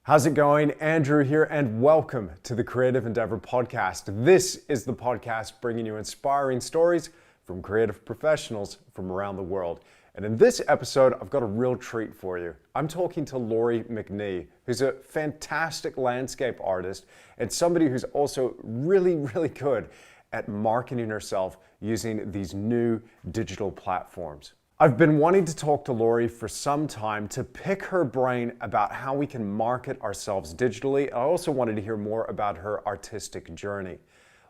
How's it going? Andrew here, and welcome to the Creative Endeavour podcast. This is the podcast bringing you inspiring stories from creative professionals from around the world. And in this episode, I've got a real treat for you. I'm talking to Lori McNEE, who's a fantastic landscape artist and somebody who's also really good at marketing herself using these new digital platforms. I've been wanting to talk to Lori for some time to pick her brain about how we can market ourselves digitally. I also wanted to hear more about her artistic journey.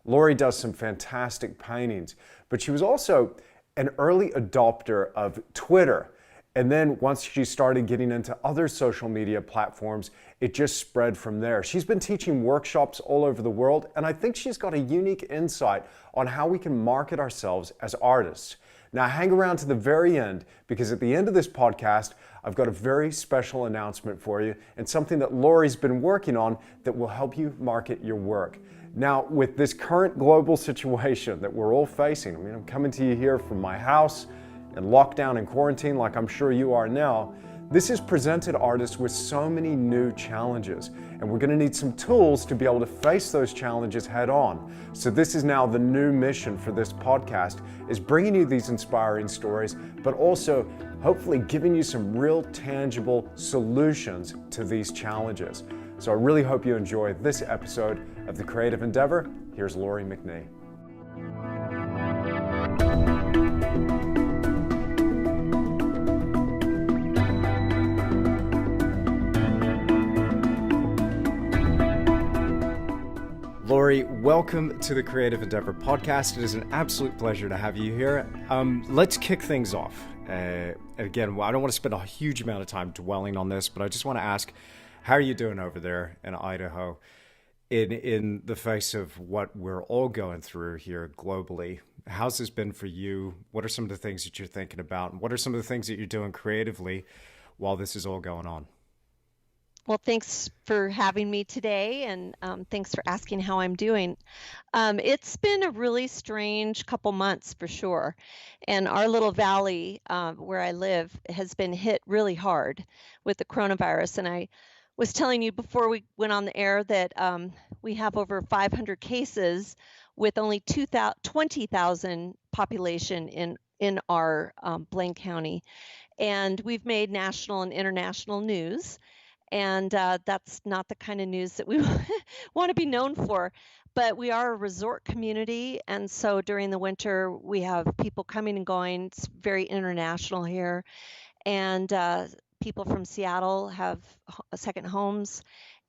Lori does some fantastic paintings, but she was also an early adopter of Twitter. And then once she started getting into other social media platforms, it just spread from there. She's been teaching workshops all over the world, and I think she's got a unique insight on how we can market ourselves as artists. Now hang around to the very end, because at the end of this podcast, I've got a very special announcement for you and something that Lori's been working on that will help you market your work. Now, with this current global situation that we're all facing, I'm coming to you here from my house in lockdown and quarantine like I'm sure you are now. This has presented artists with so many new challenges, and we're going to need some tools to be able to face those challenges head on. So this is now the new mission for this podcast, is bringing you these inspiring stories, but also hopefully giving you some real tangible solutions to these challenges. So I really hope you enjoy this episode of The Creative Endeavour. Here's Lori McNEE. Lori, welcome to the Creative Endeavour podcast. It is an absolute pleasure to have you here. Let's kick things off. Again, I don't want to spend a huge amount of time dwelling on this, but I just want to ask, how are you doing over there in Idaho in the face of what we're all going through here globally? How's this been for you? What are some of the things that you're thinking about? And what are some of the things that you're doing creatively while this is all going on? Well, thanks for having me today, and thanks for asking how I'm doing. It's been a really strange couple months for sure, and our little valley where I live has been hit really hard with the coronavirus. And I was telling you before we went on the air that we have over 500 cases with only 20,000 population in our Blaine County, and we've made national and international news. And that's not the kind of news that we want to be known for. But we are a resort community, and so during the winter, we have people coming and going. It's very international here. And people from Seattle have second homes.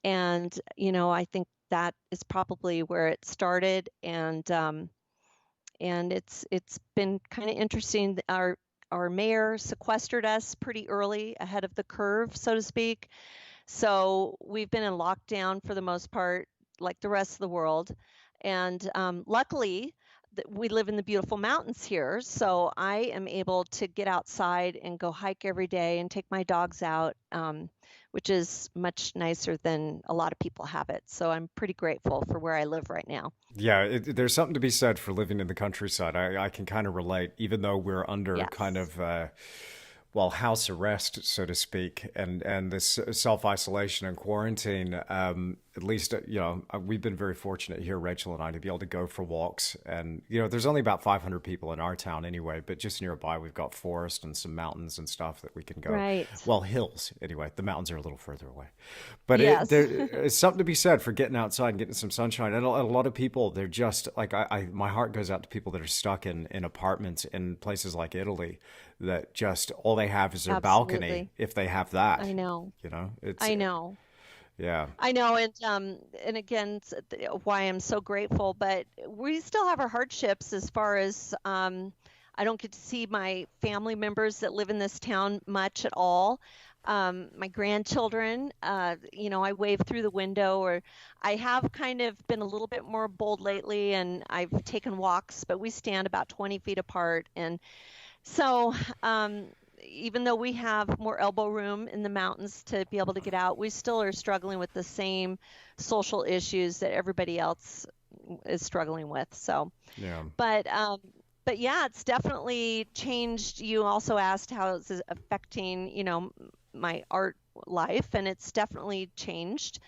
And, I think that is probably where it started. And it's been kind of interesting. Our mayor sequestered us pretty early ahead of the curve, so to speak. So we've been in lockdown for the most part, like the rest of the world. And luckily, we live in the beautiful mountains here. So I am able to get outside and go hike every day and take my dogs out, which is much nicer than a lot of people have it. So I'm pretty grateful for where I live right now. Yeah, there's something to be said for living in the countryside. I can kind of relate, even though we're under Yes. kind of house arrest, so to speak, and this self-isolation and quarantine. At least, we've been very fortunate here, Rachel and I, to be able to go for walks. And, there's only about 500 people in our town anyway, but just nearby we've got forest and some mountains and stuff that we can go. Right. Well, hills, anyway. The mountains are a little further away. But Yes. there's something to be said for getting outside and getting some sunshine. And a lot of people, they're just, like, my heart goes out to people that are stuck in apartments in places like Italy that just, all they have is their balcony, Absolutely. if they have that. I know. It's, I know. yeah. I know, and again, why I'm so grateful. But we still have our hardships as far as I don't get to see my family members that live in this town much at all. My grandchildren, I wave through the window, or I have kind of been a little bit more bold lately, and I've taken walks, but we stand about 20 feet apart, and so. Even though we have more elbow room in the mountains to be able to get out, we still are struggling with the same social issues that everybody else is struggling with. So, Yeah. but yeah, it's definitely changed. You also asked how it's affecting, my art life, and it's definitely changed.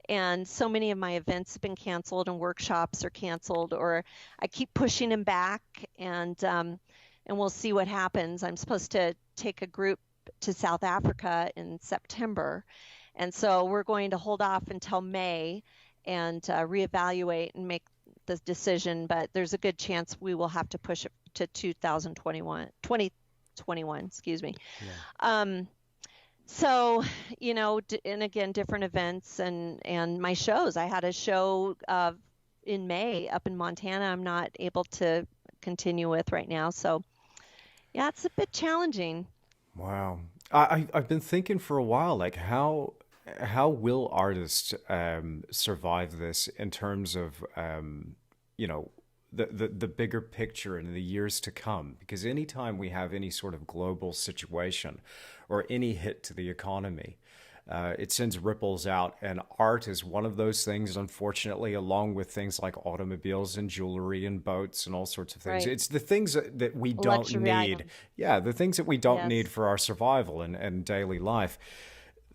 And so many of my events have been canceled, and workshops are canceled, or I keep pushing them back, and we'll see what happens. I'm supposed to take a group to South Africa in September, and so we're going to hold off until May and reevaluate and make the decision. But there's a good chance we will have to push it to 2021, excuse me. Yeah. So, and again, different events and my shows. I had a show in May up in Montana. I'm not able to continue with right now. So, yeah, it's a bit challenging. Wow. I've been thinking for a while, like how will artists survive this in terms of you know the bigger picture in the years to come? Because anytime we have any sort of global situation or any hit to the economy, it sends ripples out, and art is one of those things, unfortunately, along with things like automobiles and jewelry and boats and all sorts of things. Right. It's the things that we don't Luxury need. items. Yeah, the things that we don't need Yes. for our survival and daily life.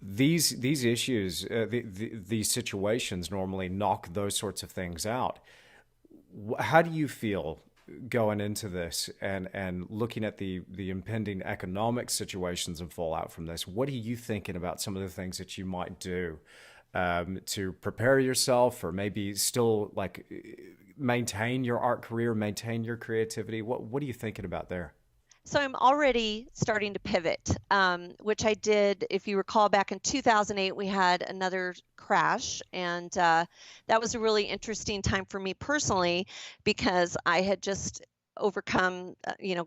These issues, these situations normally knock those sorts of things out. How do you feel going into this and looking at the impending economic situations and fallout from this? What are you thinking about some of the things that you might do to prepare yourself, or maybe still like maintain your art career, maintain your creativity? What are you thinking about there? So I'm already starting to pivot, which I did. If you recall, back in 2008, we had another crash, and that was a really interesting time for me personally because I had just overcome,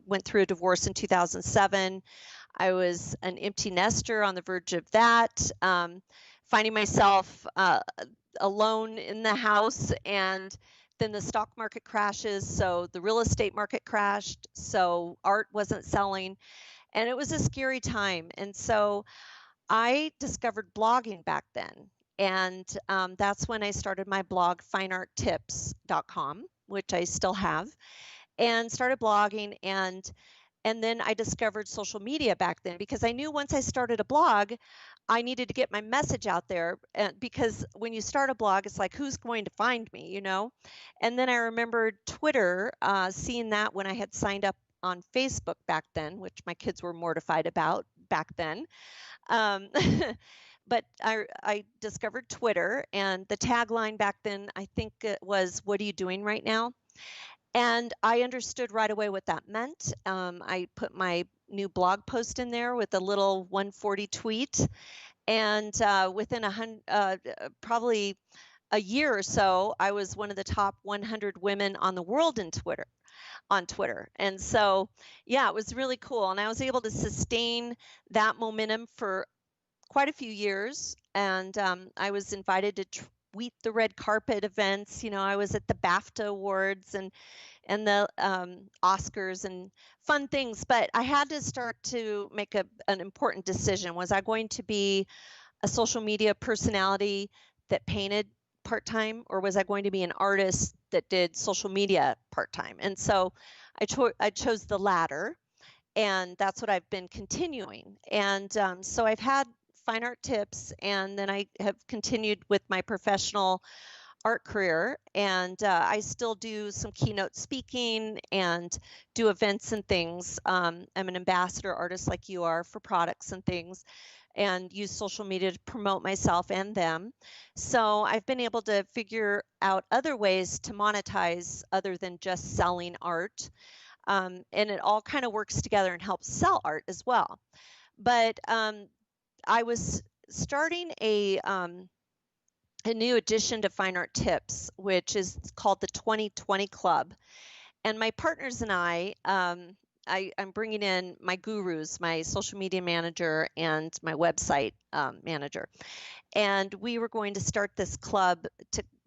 went through a divorce in 2007. I was an empty nester on the verge of that, finding myself alone in the house, and then the stock market crashes, so the real estate market crashed, so art wasn't selling, and it was a scary time. And so I discovered blogging back then, and that's when I started my blog, finearttips.com, which I still have, and started blogging. And then I discovered social media back then because I knew once I started a blog, I needed to get my message out there, because when you start a blog, it's like, who's going to find me? And then I remembered Twitter, seeing that when I had signed up on Facebook back then, which my kids were mortified about back then. Um, but I discovered Twitter, and the tagline back then, I think it was, "What are you doing right now?" And I understood right away what that meant. I put my new blog post in there with a little 140 tweet, and within probably a year or so, I was one of the top 100 women on the world on Twitter. And so, yeah, it was really cool, and I was able to sustain that momentum for quite a few years. And I was invited to tweet the red carpet events. I was at the BAFTA awards and the Oscars and fun things. But I had to start to make an important decision. Was I going to be a social media personality that painted part-time, or was I going to be an artist that did social media part-time? And so I chose the latter, and that's what I've been continuing. And so I've had Fine Art Tips, and then I have continued with my professional art career, and I still do some keynote speaking and do events and things. I'm an ambassador artist like you are for products and things, and use social media to promote myself and them. So I've been able to figure out other ways to monetize other than just selling art. And it all kind of works together and helps sell art as well. But I was starting a new addition to Fine Art Tips, which is called the 2020 Club. And my partners and I'm bringing in my gurus, my social media manager and my website manager. And we were going to start this club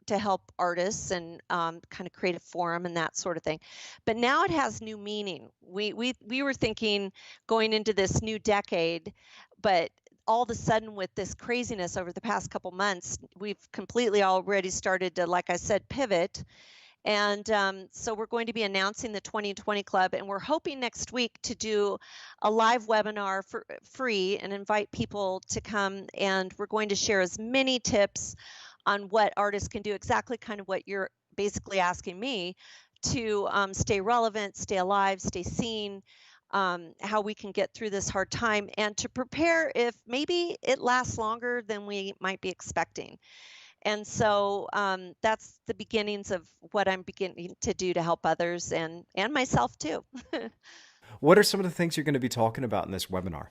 to help artists and kind of create a forum and that sort of thing. But now it has new meaning. We were thinking going into this new decade, but all of a sudden with this craziness over the past couple months, we've completely already started to, like I said, pivot. And so we're going to be announcing the 2020 Club, and we're hoping next week to do a live webinar for free and invite people to come. And we're going to share as many tips on what artists can do, exactly kind of what you're basically asking me, to stay relevant, stay alive, stay seen, how we can get through this hard time, and to prepare if maybe it lasts longer than we might be expecting. And so that's the beginnings of what I'm beginning to do to help others and myself too. What are some of the things you're going to be talking about in this webinar?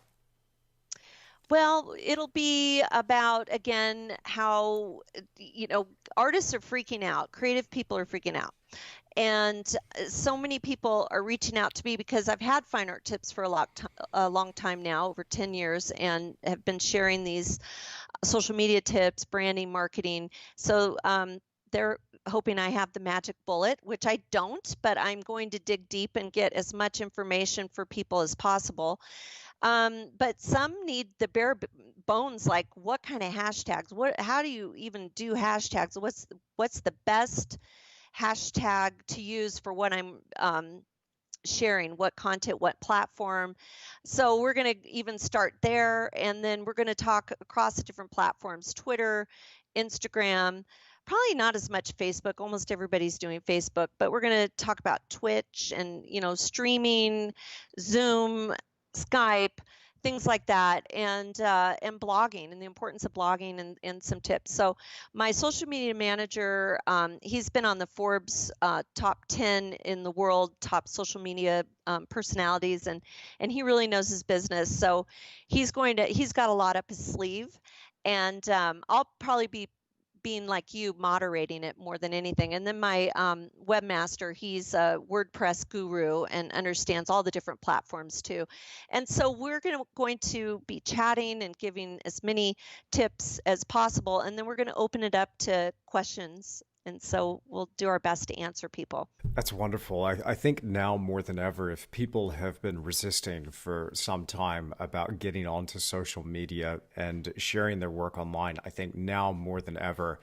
Well, it'll be about, again, how, artists are freaking out, creative people are freaking out. And so many people are reaching out to me because I've had fine art tips for a long time now, over 10 years, and have been sharing these social media tips, branding, marketing. So they're hoping I have the magic bullet, which I don't, but I'm going to dig deep and get as much information for people as possible. But some need the bare bones, like what kind of hashtags? How do you even do hashtags? What's the best hashtag to use for what I'm sharing, what content, what platform. So we're going to even start there, and then we're going to talk across the different platforms: Twitter, Instagram, probably not as much Facebook. Almost everybody's doing Facebook, but we're going to talk about Twitch and, streaming, Zoom, Skype, things like that, and blogging, and the importance of blogging, and some tips. So my social media manager, he's been on the Forbes top 10 in the world, top social media personalities, and he really knows his business. So he's got a lot up his sleeve, and I'll probably be being like you, moderating it more than anything. And then my webmaster, he's a WordPress guru and understands all the different platforms too. And so we're going to be chatting and giving as many tips as possible. And then we're going to open it up to questions. And so we'll do our best to answer people. That's wonderful. I think now more than ever, if people have been resisting for some time about getting onto social media and sharing their work online, I think now more than ever,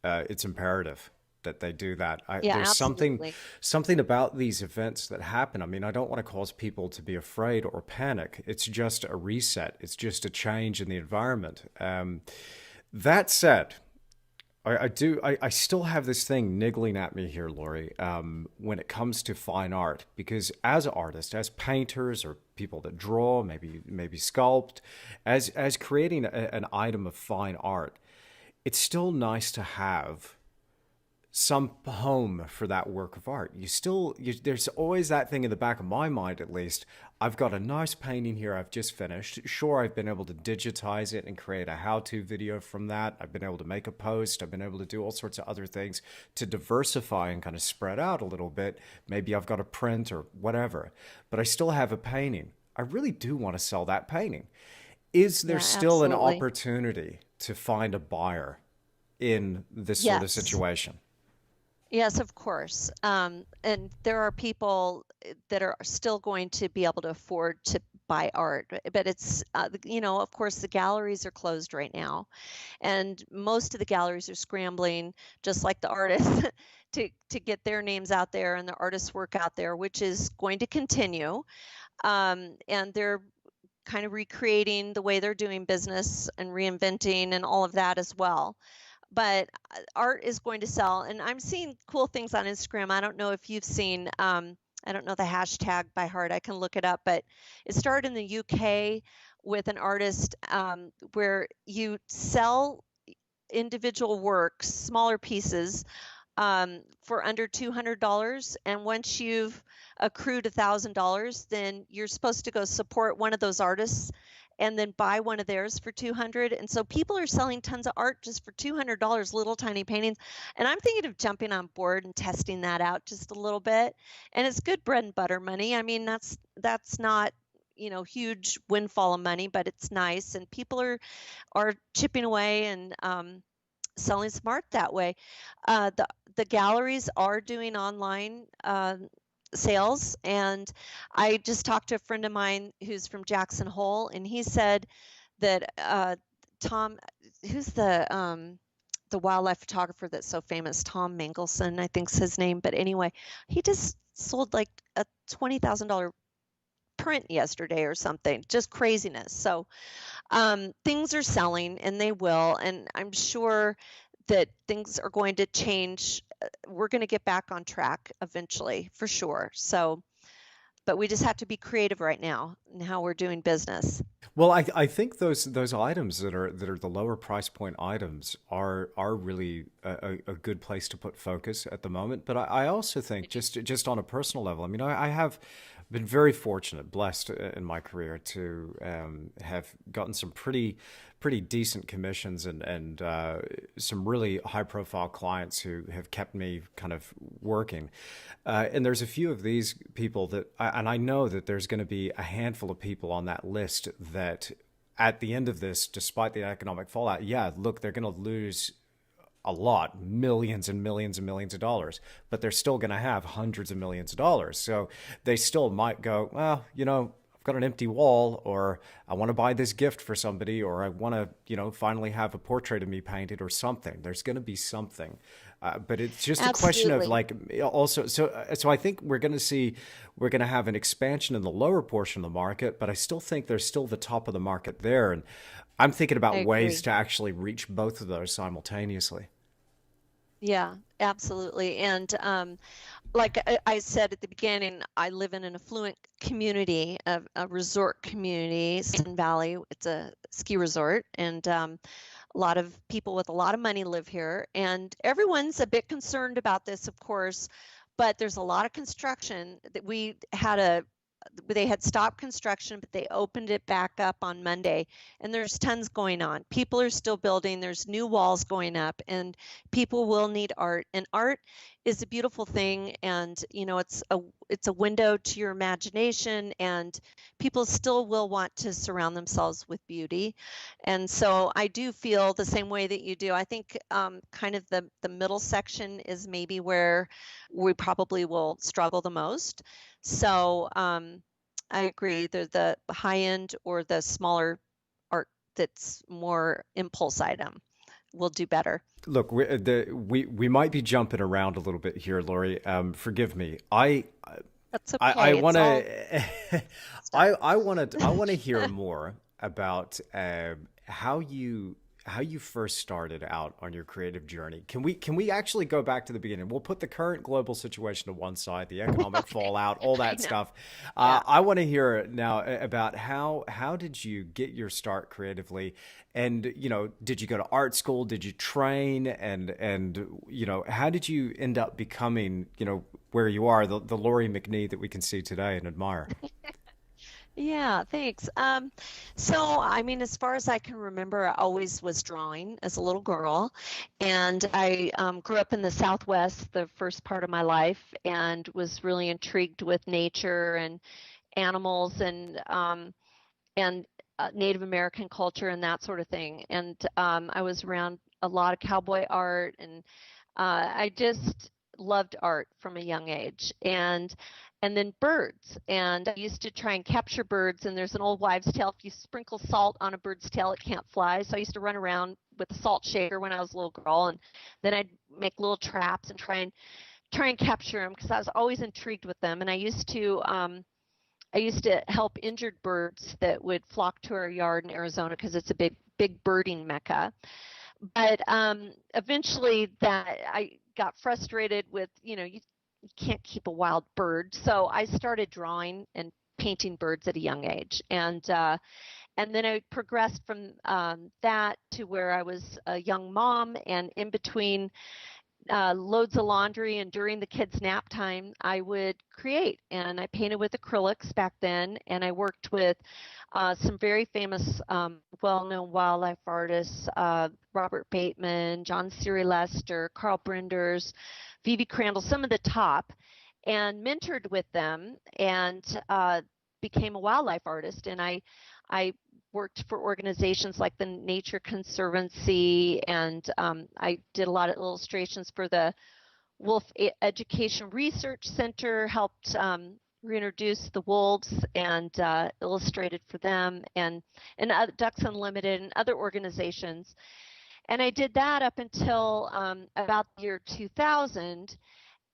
it's imperative that they do that. Yeah, There's absolutely. something about these events that happen. I mean, I don't want to cause people to be afraid or panic. It's just a reset. It's just a change in the environment. That said, I still have this thing niggling at me here, Lori, when it comes to fine art, because as artists, as painters or people that draw, maybe sculpt, as creating an item of fine art, it's still nice to have some home for that work of art. There's always that thing in the back of my mind, at least. I've got a nice painting here I've just finished. Sure, I've been able to digitize it and create a how-to video from that. I've been able to make a post. I've been able to do all sorts of other things to diversify and kind of spread out a little bit. Maybe I've got a print or whatever, but I still have a painting. I really do want to sell that painting. Is there Yeah, still an absolutely. opportunity to find a buyer in this sort of Yes. situation? Yes, of course. And there are people that are still going to be able to afford to buy art, but it's, of course, the galleries are closed right now, and most of the galleries are scrambling, just like the artists, to get their names out there and the artists' work out there, which is going to continue. And they're kind of recreating the way they're doing business and reinventing and all of that as well. But art is going to sell, and I'm seeing cool things on Instagram. I don't know if you've seen, I don't know the hashtag by heart. I can look it up, but it started in the UK with an artist, where you sell individual works, smaller pieces, for under $200. And once you've accrued $1,000, then you're supposed to go support one of those artists and then buy one of theirs for 200. And so people are selling tons of art just for $200, little tiny paintings. And I'm thinking of jumping on board and testing that out just a little bit. And it's good bread and butter money. I mean, that's not, huge windfall of money, but it's nice. And people are chipping away and selling some art that way. The galleries are doing online sales, and I just talked to a friend of mine who's from Jackson Hole, and he said that Tom, who's the the wildlife photographer that's so famous, Tom Mangelson, I think's his name. But anyway, he just sold like a $20,000 print yesterday or something, just craziness. So things are selling and they will. And I'm sure that things are going to change. We're going to get back on track eventually, for sure. So, but we just have to be creative right now in how we're doing business. Well, I think those items that are the lower price point items are really a good place to put focus at the moment. But I also think just on a personal level, I mean, I have been very fortunate, blessed in my career to have gotten some pretty decent commissions and some really high profile clients who have kept me kind of working. And there's a few of these people and I know that there's going to be a handful of people on that list that at the end of this, despite the economic fallout, yeah, look, they're going to lose a lot, millions and millions and millions of dollars, but they're still going to have hundreds of millions of dollars. So they still might go, well, I've got an empty wall, or I want to buy this gift for somebody, or I want to, finally have a portrait of me painted or something. There's going to be something. But it's just a question of Absolutely. like also so I think we're going to have an expansion in the lower portion of the market, but I still think there's still the top of the market there, and I'm thinking I about ways agree. to actually reach both of those simultaneously. Yeah, absolutely. And like I said at the beginning, I live in an affluent community, a resort community, Sun Valley. It's a ski resort, and a lot of people with a lot of money live here. And everyone's a bit concerned about this, of course, but there's a lot of construction that they had stopped construction, but they opened it back up on Monday, and there's tons going on. People are still building, there's new walls going up, and people will need art. And art is a beautiful thing, and it's a window to your imagination, and people still will want to surround themselves with beauty. And so I do feel the same way that you do. I think kind of the middle section is maybe where we probably will struggle the most. So I agree. The high end or the smaller art that's more impulse item will do better. Look, we might be jumping around a little bit here, Lori. Forgive me. That's I okay. want It's all to stuff. I want to hear more about how you first started out on your creative journey. Can we actually go back to the beginning? We'll put the current global situation to one side, the economic Okay. fallout, all I that know. stuff. Yeah. I want to hear now about how did you get your start creatively, and did you go to art school? Did you train? And how did you end up becoming where you are, the Lori McNee that we can see today and admire? Yeah, thanks. So I mean, as far as I can remember, I always was drawing as a little girl, and I grew up in the Southwest the first part of my life, and was really intrigued with nature and animals and Native American culture and that sort of thing. And I was around a lot of cowboy art, and I just loved art from a young age. And then birds. And I used to try and capture birds. And there's an old wives' tale: if you sprinkle salt on a bird's tail, it can't fly. So I used to run around with a salt shaker when I was a little girl, and then I'd make little traps and try and capture them because I was always intrigued with them. And I used to help injured birds that would flock to our yard in Arizona because it's a big birding mecca. But eventually, that I got frustrated with, you can't keep a wild bird. So I started drawing and painting birds at a young age, and then I progressed from that to where I was a young mom, and in between loads of laundry and during the kids' nap time, I would create. And I painted with acrylics back then, and I worked with some very famous, well-known wildlife artists: Robert Bateman, John Siri Lester, Carl Brinders, Vivi Crandall, some of the top, and mentored with them, and became a wildlife artist. And I worked for organizations like the Nature Conservancy, and I did a lot of illustrations for the Wolf Education Research Center, helped reintroduce the wolves, and illustrated for them, and Ducks Unlimited and other organizations. And I did that up until about the year 2000.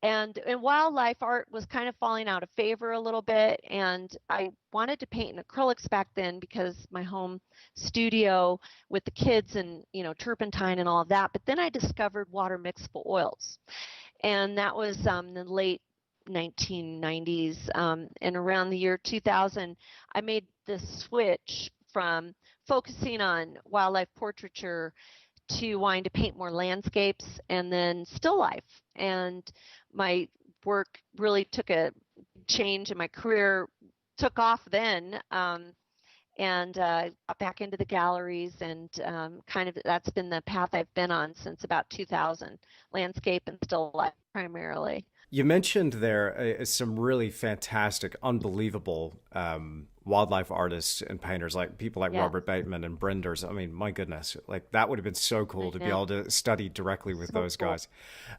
And wildlife art was kind of falling out of favor a little bit, and I wanted to paint in acrylics back then because my home studio with the kids and turpentine and all of that. But then I discovered water mixable oils, and that was the late 1990s, and around the year 2000 I made the switch from focusing on wildlife portraiture to wanting to paint more landscapes and then still life. And my work really took a change, and my career took off then. And got back into the galleries, and kind of that's been the path I've been on since about 2000, landscape and still life primarily. You mentioned there some really fantastic, unbelievable wildlife artists and painters, like people like Yes, Robert Bateman and Brenders. I mean, my goodness, like that would have been so cool I to be know. able to study directly with So those cool. guys.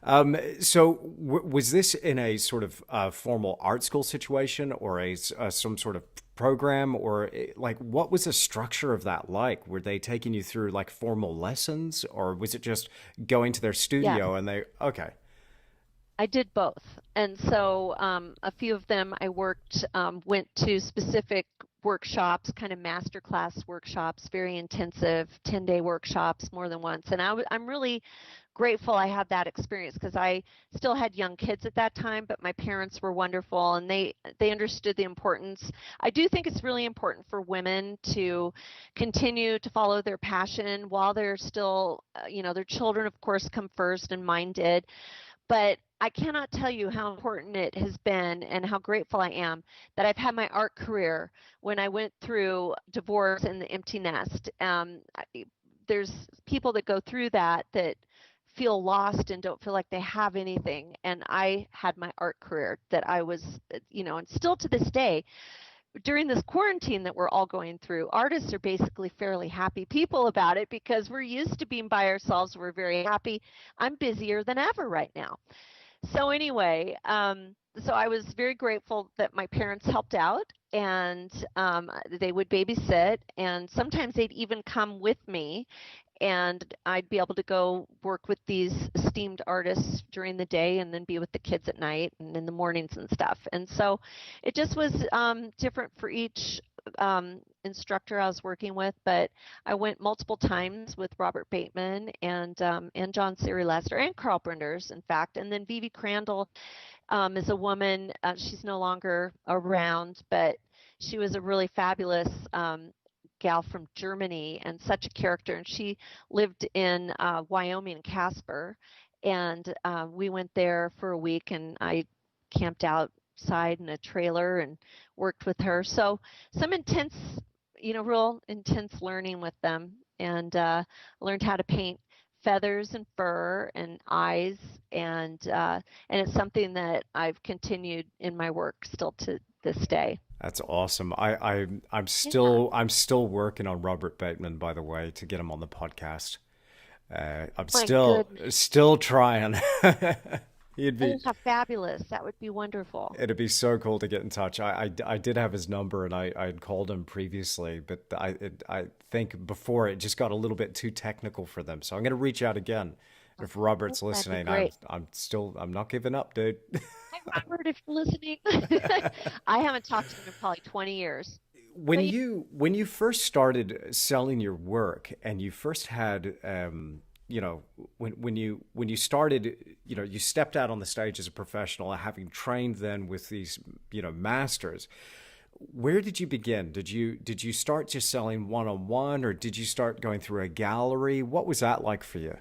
Was this in a sort of formal art school situation, or some sort of program, or like what was the structure of that like? Were they taking you through like formal lessons, or was it just going to their Yes. studio and they okay? I did both. And so a few of them I went to specific workshops, kind of masterclass workshops, very intensive 10-day workshops more than once. And I'm really grateful I had that experience because I still had young kids at that time, but my parents were wonderful, and they understood the importance. I do think it's really important for women to continue to follow their passion while they're still, their children, of course, come first, and mine did. But I cannot tell you how important it has been and how grateful I am that I've had my art career when I went through divorce and the empty nest. There's people that go through that feel lost and don't feel like they have anything. And I had my art career that I was, and still to this day, during this quarantine that we're all going through, artists are basically fairly happy people about it because we're used to being by ourselves. We're very happy. I'm busier than ever right now. So anyway, so I was very grateful that my parents helped out, and they would babysit, and sometimes they'd even come with me, and I'd be able to go work with these esteemed artists during the day and then be with the kids at night and in the mornings and stuff. And so it just was different for each instructor I was working with, but I went multiple times with Robert Bateman and John Siri Lester and Carl Brenders, in fact. And then Vivi Crandall is a woman. She's no longer around, but she was a really fabulous gal from Germany and such a character. And she lived in Wyoming and Casper. And we went there for a week, and I camped outside in a trailer and worked with her. So some intense, real intense learning with them, and learned how to paint feathers and fur and eyes, and it's something that I've continued in my work still to this day. That's awesome. Yeah. I'm still working on Robert Bateman, by the way, to get him on the podcast. I'm My goodness. still trying. He'd be Oh, how fabulous. That would be wonderful. It'd be so cool to get in touch. I did have his number, and I had called him previously, but I think before it just got a little bit too technical for them. So I'm going to reach out again. If Oh, Robert's that'd be listening, great. I'm not giving up, dude. Hi, Robert, if you're listening. I haven't talked to him in probably 20 years. But yeah, When you first started selling your work, and you first had when you started, you stepped out on the stage as a professional, having trained then with these masters. Where did you begin? Did you start just selling one on one, or did you start going through a gallery? What was that like for you?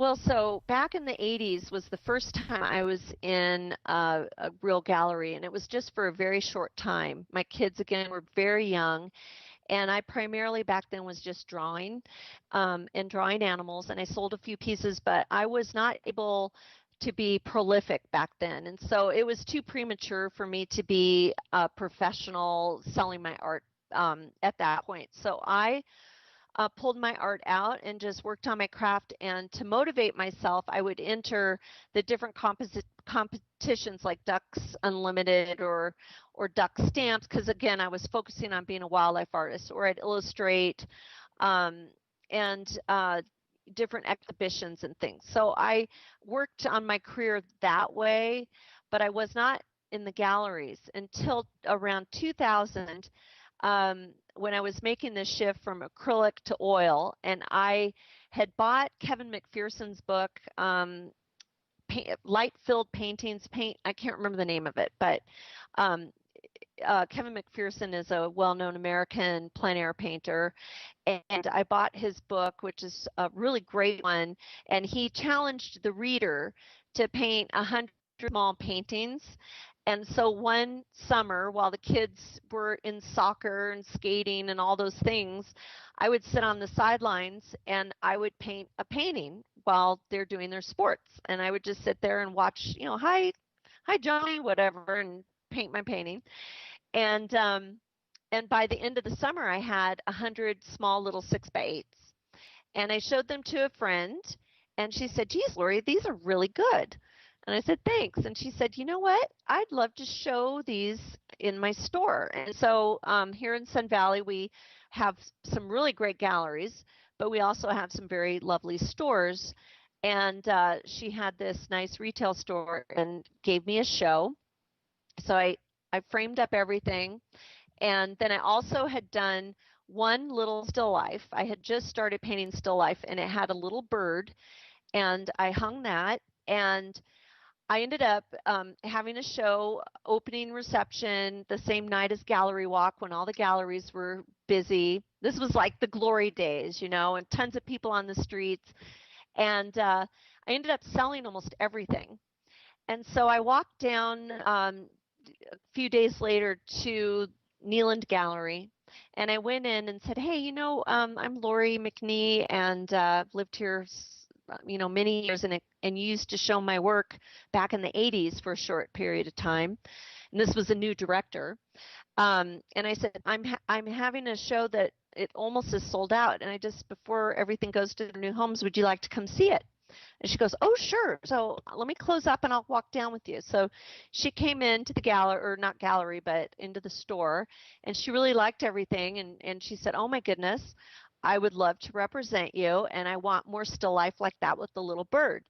well, so back in the 80s was the first time I was in a real gallery, and it was just for a very short time. My kids, again, were very young, and I primarily back then was just drawing and drawing animals, and I sold a few pieces, but I was not able to be prolific back then. And so it was too premature for me to be a professional selling my art at that point. So I pulled my art out and just worked on my craft. And to motivate myself, I would enter the different competitions like Ducks Unlimited or Duck Stamps, because again, I was focusing on being a wildlife artist, or I'd illustrate. Um, and different exhibitions and things. So I worked on my career that way, but I was not in the galleries until around 2000, when I was making the shift from acrylic to oil. And I had bought Kevin McPherson's book, Light Filled Paintings. I can't remember the name of it, but um, Kevin McPherson is a well-known American plein air painter, and I bought his book, which is a really great one. And he challenged the reader to paint 100 small paintings. And so one summer, while the kids were in soccer and skating and all those things, I would sit on the sidelines and I would paint a painting while they're doing their sports. And I would just sit there and watch, hi Johnny, whatever, and paint my painting. And by the end of the summer, I had 100 small little 6x8s, and I showed them to a friend, and she said, "Geez, Lori, these are really good." And I said, "Thanks." And she said, "You know what? I'd love to show these in my store." And so here in Sun Valley, we have some really great galleries, but we also have some very lovely stores. And she had this nice retail store and gave me a show. So I framed up everything. And then I also had done one little still life. I had just started painting still life, and it had a little bird, and I hung that. And I ended up having a show, opening reception, the same night as Gallery Walk, when all the galleries were busy. This was like the glory days, and tons of people on the streets. And I ended up selling almost everything. And so I walked down a few days later to Neeland Gallery, and I went in and said, "Hey, I'm Lori McNEE, and lived here, many years, and used to show my work back in the '80s for a short period of time." And this was a new director. And I said, I'm having a show that it almost is sold out, and before everything goes to their new homes, would you like to come see it? And she goes, "Oh, sure. So let me close up and I'll walk down with you." So she came into the gallery, or not gallery, but into the store, and she really liked everything. And she said, "Oh my goodness, I would love to represent you, and I want more still life like that with the little bird."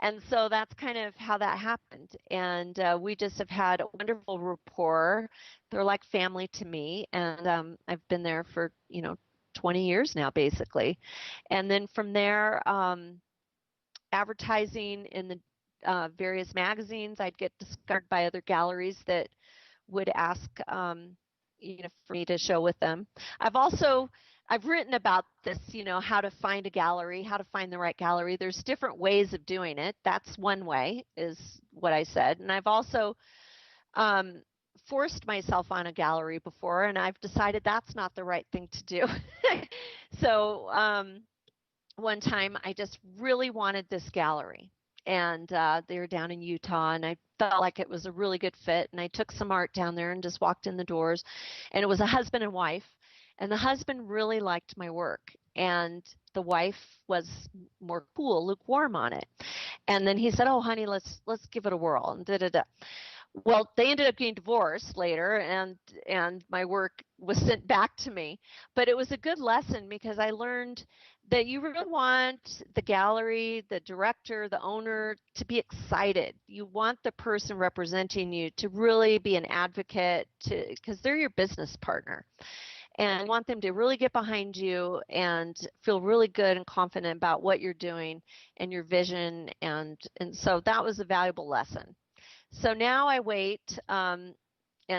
And so that's kind of how that happened. And we just have had a wonderful rapport. They're like family to me. And I've been there for, 20 years now, basically. And then from there, advertising in the various magazines. I'd get discovered by other galleries that would ask, for me to show with them. I've written about this, how to find a gallery, how to find the right gallery. There's different ways of doing it. That's one way, is what I said. And I've also forced myself on a gallery before, and I've decided that's not the right thing to do. So one time I just really wanted this gallery, and they were down in Utah, and I felt like it was a really good fit. And I took some art down there and just walked in the doors, and it was a husband and wife, and the husband really liked my work, and the wife was more cool, lukewarm on it. And then he said, "Oh, honey, let's give it a whirl," and da da da. Well, they ended up getting divorced later, and my work was sent back to me. But it was a good lesson, because I learned that you really want the gallery, the director, the owner to be excited. You want the person representing you to really be an advocate, because they're your business partner. And you want them to really get behind you and feel really good and confident about what you're doing and your vision. And so that was a valuable lesson. So now I wait, and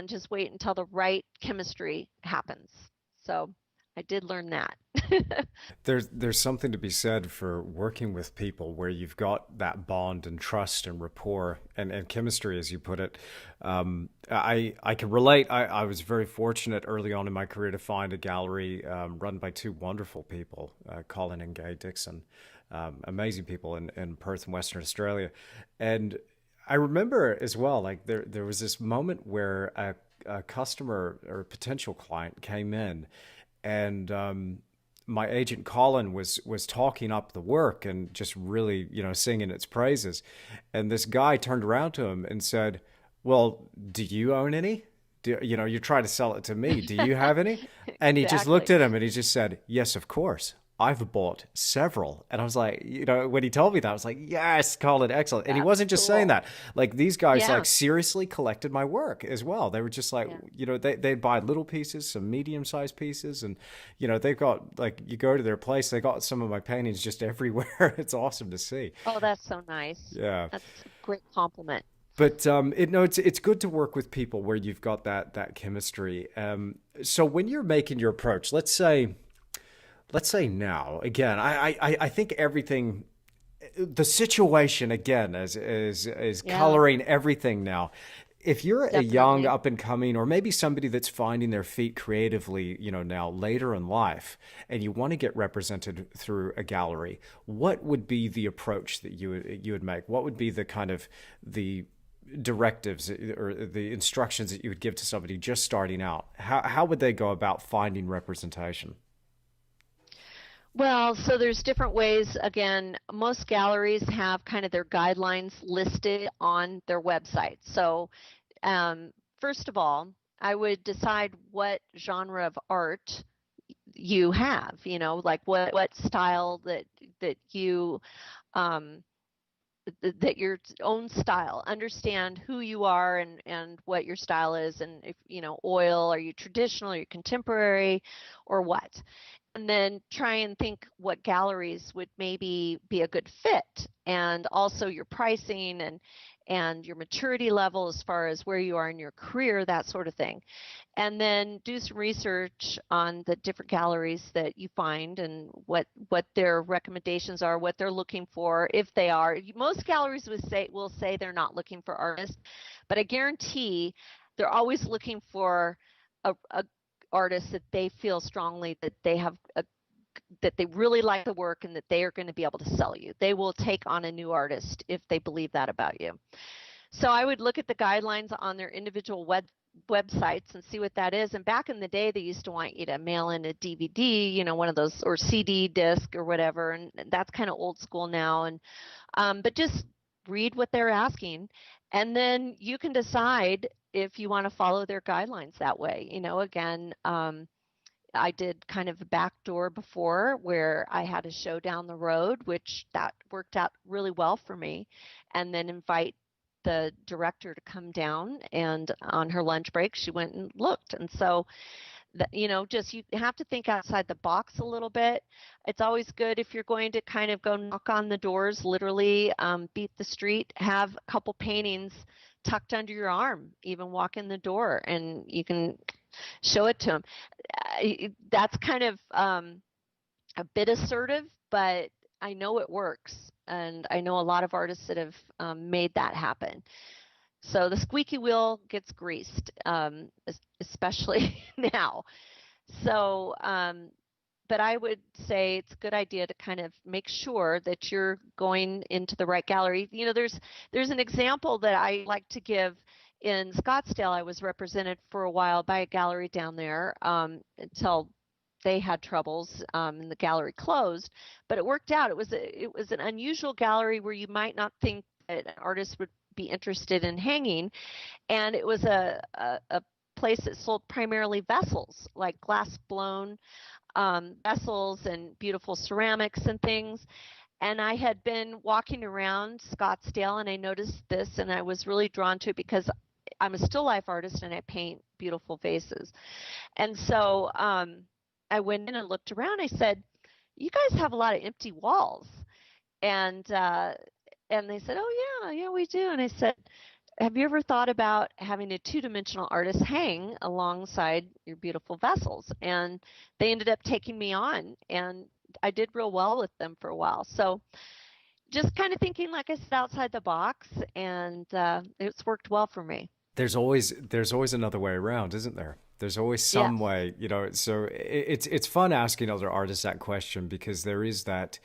just wait until the right chemistry happens. So I did learn that. There's something to be said for working with people where you've got that bond and trust and rapport and chemistry, as you put it. I can relate. I was very fortunate early on in my career to find a gallery run by two wonderful people, Colin and Gay Dixon, amazing people in Perth, in Western Australia. And I remember as well, like there was this moment where a customer or a potential client came in, and my agent Colin was talking up the work and just really, singing its praises. And this guy turned around to him and said, "Well, do you own any? You're trying to sell it to me. Do you have any?" And he just looked Exactly. at him and he just said, "Yes, of course." I've bought several. And I was like, when he told me that, I was like, yes, Colin, excellent. And he That's wasn't just saying cool. that. Like these guys like Yeah. seriously collected my work as well. They were just like, Yeah. they'd buy little pieces, some medium-sized pieces. And, they've got like, you go to their place, they got some of my paintings just everywhere. It's awesome to see. Oh, that's so nice. Yeah. That's a great compliment. But it's good to work with people where you've got that chemistry. So when you're making your approach, let's say now again, I think everything, the situation again is Yeah, coloring everything now. If you're a young definitely. up and coming, or maybe somebody that's finding their feet creatively, now later in life, and you want to get represented through a gallery, what would be the approach that you would make? What would be the kind of the directives or the instructions that you would give to somebody just starting out? How would they go about finding representation? Well, so there's different ways. Again, most galleries have kind of their guidelines listed on their website. So, first of all, I would decide what genre of art you have, like what style that you um, that your own style. Understand who you are and what your style is, and if oil, are you traditional, are you contemporary, or what? And then try and think what galleries would maybe be a good fit, and also your pricing and your maturity level as far as where you are in your career, that sort of thing. And then do some research on the different galleries that you find and what their recommendations are, what they're looking for, if they are. Most galleries will say they're not looking for artists, but I guarantee they're always looking for a artist that they feel strongly that that they really like the work and that they are going to be able to sell you. They will take on a new artist if they believe that about you. So I would look at the guidelines on their individual websites and see what that is. And back in the day, they used to want you to mail in a DVD, one of those, or CD disc or whatever. And that's kind of old school now. And but just read what they're asking, and then you can decide if you want to follow their guidelines that way. Again, I did kind of a backdoor before where I had a show down the road, which that worked out really well for me, and then invite the director to come down, and on her lunch break she went and looked. And so that, just you have to think outside the box a little bit. It's always good if you're going to kind of go knock on the doors, literally, beat the street, have a couple paintings tucked under your arm, even walk in the door and you can show it to them. That's kind of a bit assertive, but I know it works. And I know a lot of artists that have made that happen. So the squeaky wheel gets greased, especially now. So, but I would say it's a good idea to kind of make sure that you're going into the right gallery. There's an example that I like to give. In Scottsdale, I was represented for a while by a gallery down there, until they had troubles, and the gallery closed. But it worked out. It was an unusual gallery where you might not think that an artist would be interested in hanging, and it was a place that sold primarily vessels, like glass blown vessels and beautiful ceramics and things. And I had been walking around Scottsdale and I noticed this, and I was really drawn to it because I'm a still life artist and I paint beautiful vases. And so I went in and looked around. I said, "You guys have a lot of empty walls." And and they said, "Oh yeah, yeah, we do." And I said, "Have you ever thought about having a two-dimensional artist hang alongside your beautiful vessels?" And they ended up taking me on, and I did real well with them for a while. So just kind of thinking, like I said, outside the box, and it's worked well for me. There's always another way around, isn't there? There's always some Yes. way, so it's fun asking other artists that question because there is that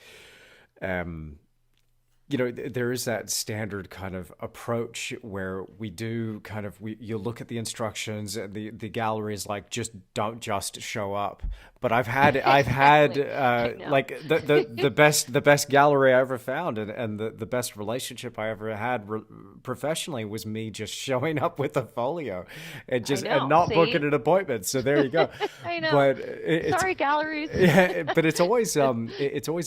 there is that standard kind of approach where we do kind of you look at the instructions and the gallery is like, just don't just show up. But I've had Exactly. I know. like the best gallery I ever found, and the best relationship I ever had professionally was me just showing up with a folio and I just and know. not See? booking an appointment. So there you go. I know. But it's Sorry, galleries. yeah, but it's always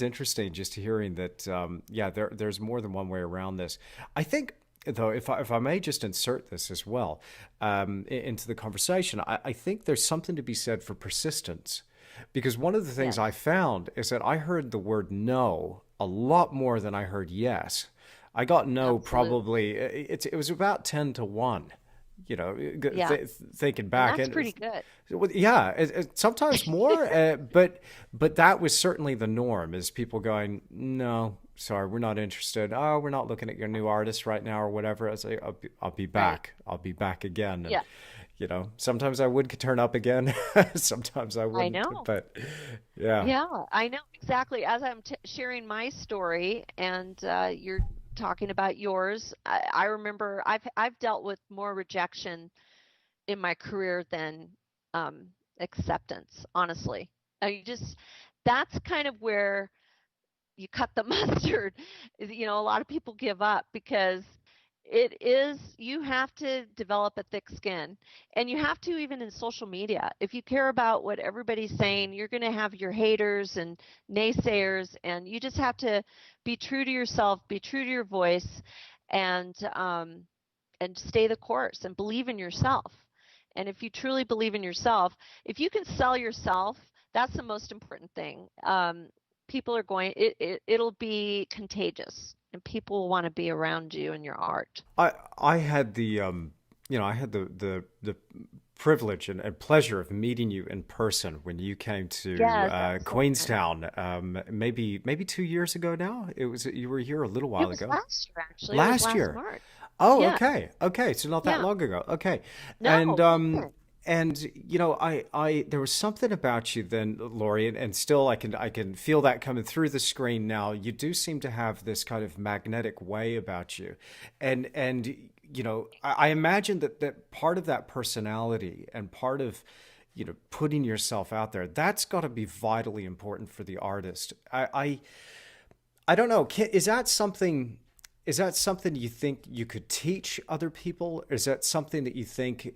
interesting just hearing that yeah, there's more than one way around this. I think, though, if I may just insert this as well into the conversation, I think there's something to be said for persistence, because one of the things I Yes, found is that I heard the word no a lot more than I heard yes. I got no absolutely. probably it was about 10 to 1, Yeah. thinking And back. that's And pretty good. well, yeah, sometimes more, but that was certainly the norm. Is people going, no, sorry, we're not interested. Oh, we're not looking at your new artist right now, or whatever. I say, I'll be Right. back. I'll be back again. And Yeah. sometimes I would turn up again, sometimes I I wouldn't. know. But yeah, Yeah, I know exactly. As I'm t sharing my story and you're talking about yours, I remember I've dealt with more rejection in my career than acceptance, honestly. You just that's kind of where you cut the mustard. A lot of people give up because you have to develop a thick skin, and you have to, even in social media. If you care about what everybody's saying, you're going to have your haters and naysayers, and you just have to be true to yourself, be true to your voice, and stay the course and believe in yourself. And if you truly believe in yourself, if you can sell yourself, that's the most important thing. People are going, it'll be contagious, and people will want to be around you and your art. I had I had the privilege and pleasure of meeting you in person when you came to Yes, that was so fun. Queenstown, maybe 2 years ago now. You were here a little It while was ago. last year, actually. It was Last last year. March. Oh, Yes. okay. Okay, so not that Yeah. long ago. Okay. And No. I there was something about you then, Lori, and still I can feel that coming through the screen now. You do seem to have this kind of magnetic way about you. And I imagine that part of that personality and part of putting yourself out there, that's got to be vitally important for the artist. I don't know. Is that something you think you could teach other people? Is that something that you think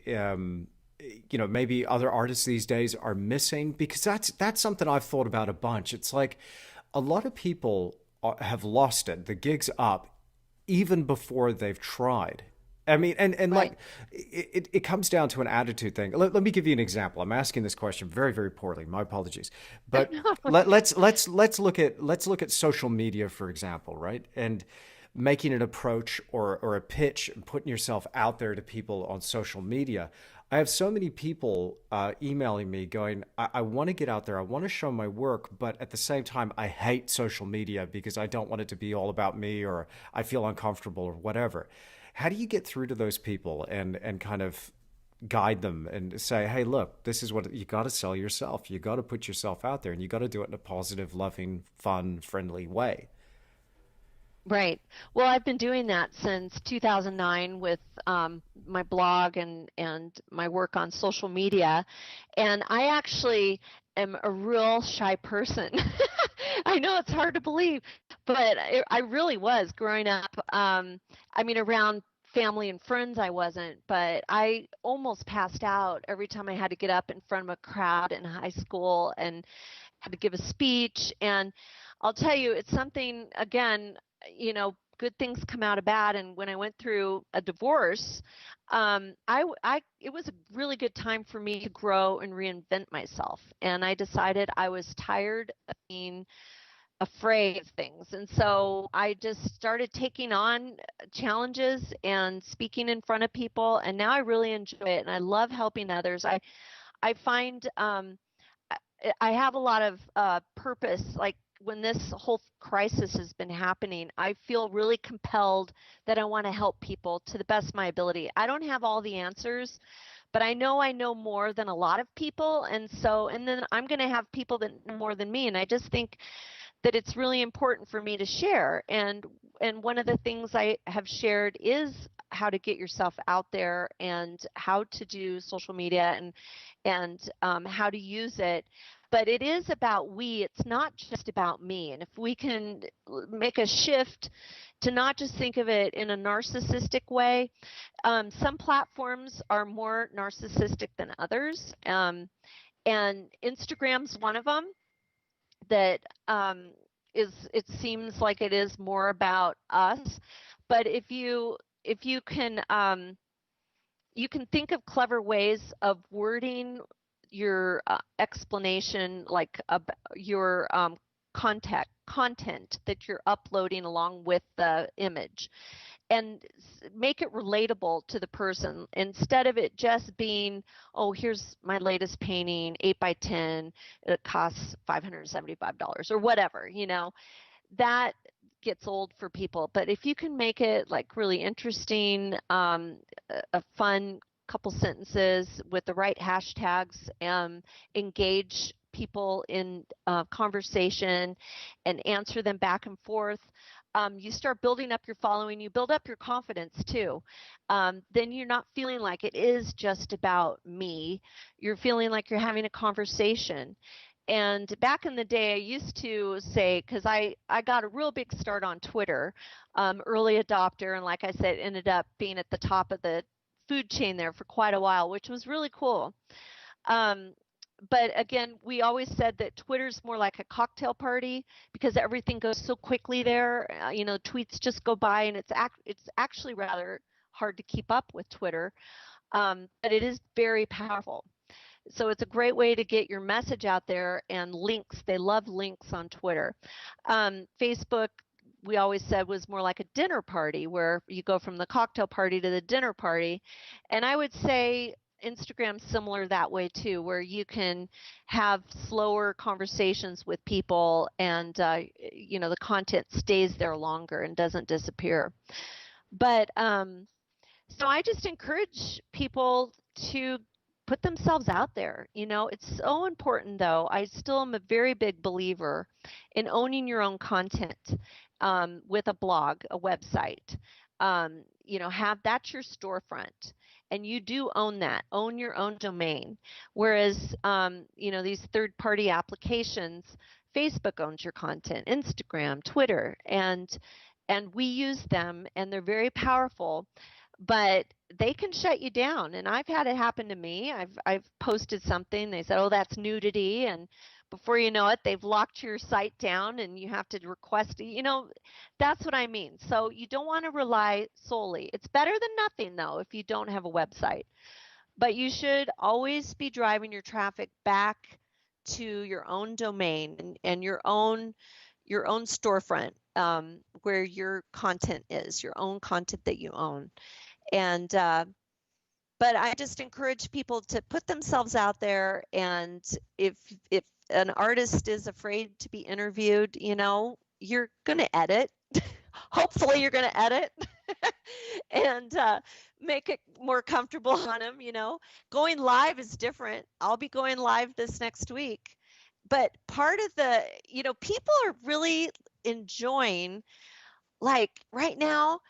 maybe other artists these days are missing? Because that's something I've thought about a bunch. It's like a lot of people have lost it. The gig's up even before they've tried. I mean, and Right. like it comes down to an attitude thing. Let me give you an example. I'm asking this question very, very poorly. My apologies. But No, let, okay. let's look at social media, for example, right? And making an approach or a pitch and putting yourself out there to people on social media. I have so many people emailing me going, I want to get out there, I want to show my work, but at the same time, I hate social media because I don't want it to be all about me, or I feel uncomfortable or whatever. How do you get through to those people and kind of guide them and say, hey, look, this is what you got to sell yourself. You got to put yourself out there, and you got to do it in a positive, loving, fun, friendly way. Right. Well, I've been doing that since 2009 with my blog and my work on social media. And I actually am a real shy person. I know it's hard to believe, but I really was growing up. I mean, around family and friends, I wasn't, but I almost passed out every time I had to get up in front of a crowd in high school and had to give a speech. And I'll tell you, it's something, again, good things come out of bad. And when I went through a divorce, it was a really good time for me to grow and reinvent myself. And I decided I was tired of being afraid of things. And so I just started taking on challenges and speaking in front of people. And now I really enjoy it. And I love helping others. I find I have a lot of purpose. Like when this whole crisis has been happening, I feel really compelled that I want to help people to the best of my ability. I don't have all the answers, but I know more than a lot of people. And then I'm going to have people that know more than me. And I just think that it's really important for me to share. And and one of the things I have shared is how to get yourself out there and how to do social media and how to use it. But it is about we. It's not just about me. And if we can make a shift to not just think of it in a narcissistic way, some platforms are more narcissistic than others, and Instagram's one of them that it seems like it is more about us. But if you can you can think of clever ways of wording your explanation, like your content that you're uploading along with the image, and make it relatable to the person instead of it just being, oh, here's my latest painting, 8 by 10, it costs $575 or whatever, that gets old for people. But if you can make it like really interesting, a fun couple sentences with the right hashtags, and engage people in conversation and answer them back and forth, you start building up your following, you build up your confidence too. Then you're not feeling like it is just about me. You're feeling like you're having a conversation. And back in the day, I used to say, because I got a real big start on Twitter, early adopter, and like I said, ended up being at the top of the food chain there for quite a while, which was really cool. Um, but again, we always said that Twitter's more like a cocktail party because everything goes so quickly there. Tweets just go by, and it's actually rather hard to keep up with Twitter, but it is very powerful. So it's a great way to get your message out there, and links. They love links on Twitter. Facebook, we always said, was more like a dinner party where you go from the cocktail party to the dinner party. And I would say Instagram's similar that way too, where you can have slower conversations with people, and the content stays there longer and doesn't disappear. But so I just encourage people to put themselves out there. It's so important, though. I still am a very big believer in owning your own content, with a blog, a website. Have that's your storefront, and you do own that. Own your own domain. Whereas, these third-party applications, Facebook owns your content, Instagram, Twitter, and we use them, and they're very powerful, but they can shut you down. And I've had it happen to me. I've posted something, they said, oh, that's nudity, and before you know it, they've locked your site down, and you have to request, that's what I mean. So you don't want to rely solely. It's better than nothing, though, if you don't have a website. But you should always be driving your traffic back to your own domain, and your own storefront, where your content is, your own content that you own. And but I just encourage people to put themselves out there. And if an artist is afraid to be interviewed, you're going to edit. Hopefully you're going to edit and make it more comfortable on them. Going live is different. I'll be going live this next week. But part of the, people are really enjoying, like right now,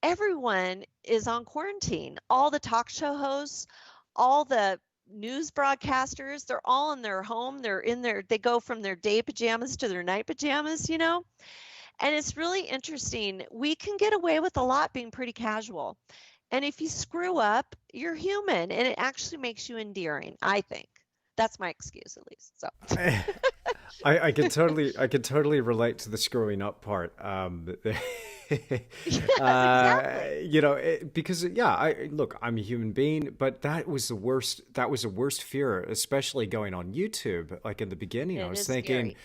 everyone is on quarantine. All the talk show hosts, all the news broadcasters, they're all in their home. They go from their day pajamas to their night pajamas, and it's really interesting. We can get away with a lot being pretty casual. And if you screw up, you're human, and it actually makes you endearing, I think. That's my excuse, at least. So I can totally relate to the screwing up part. Exactly. Because look, I'm a human being, but that was the worst. That was the worst fear, especially going on YouTube. Like in the beginning, I was thinking,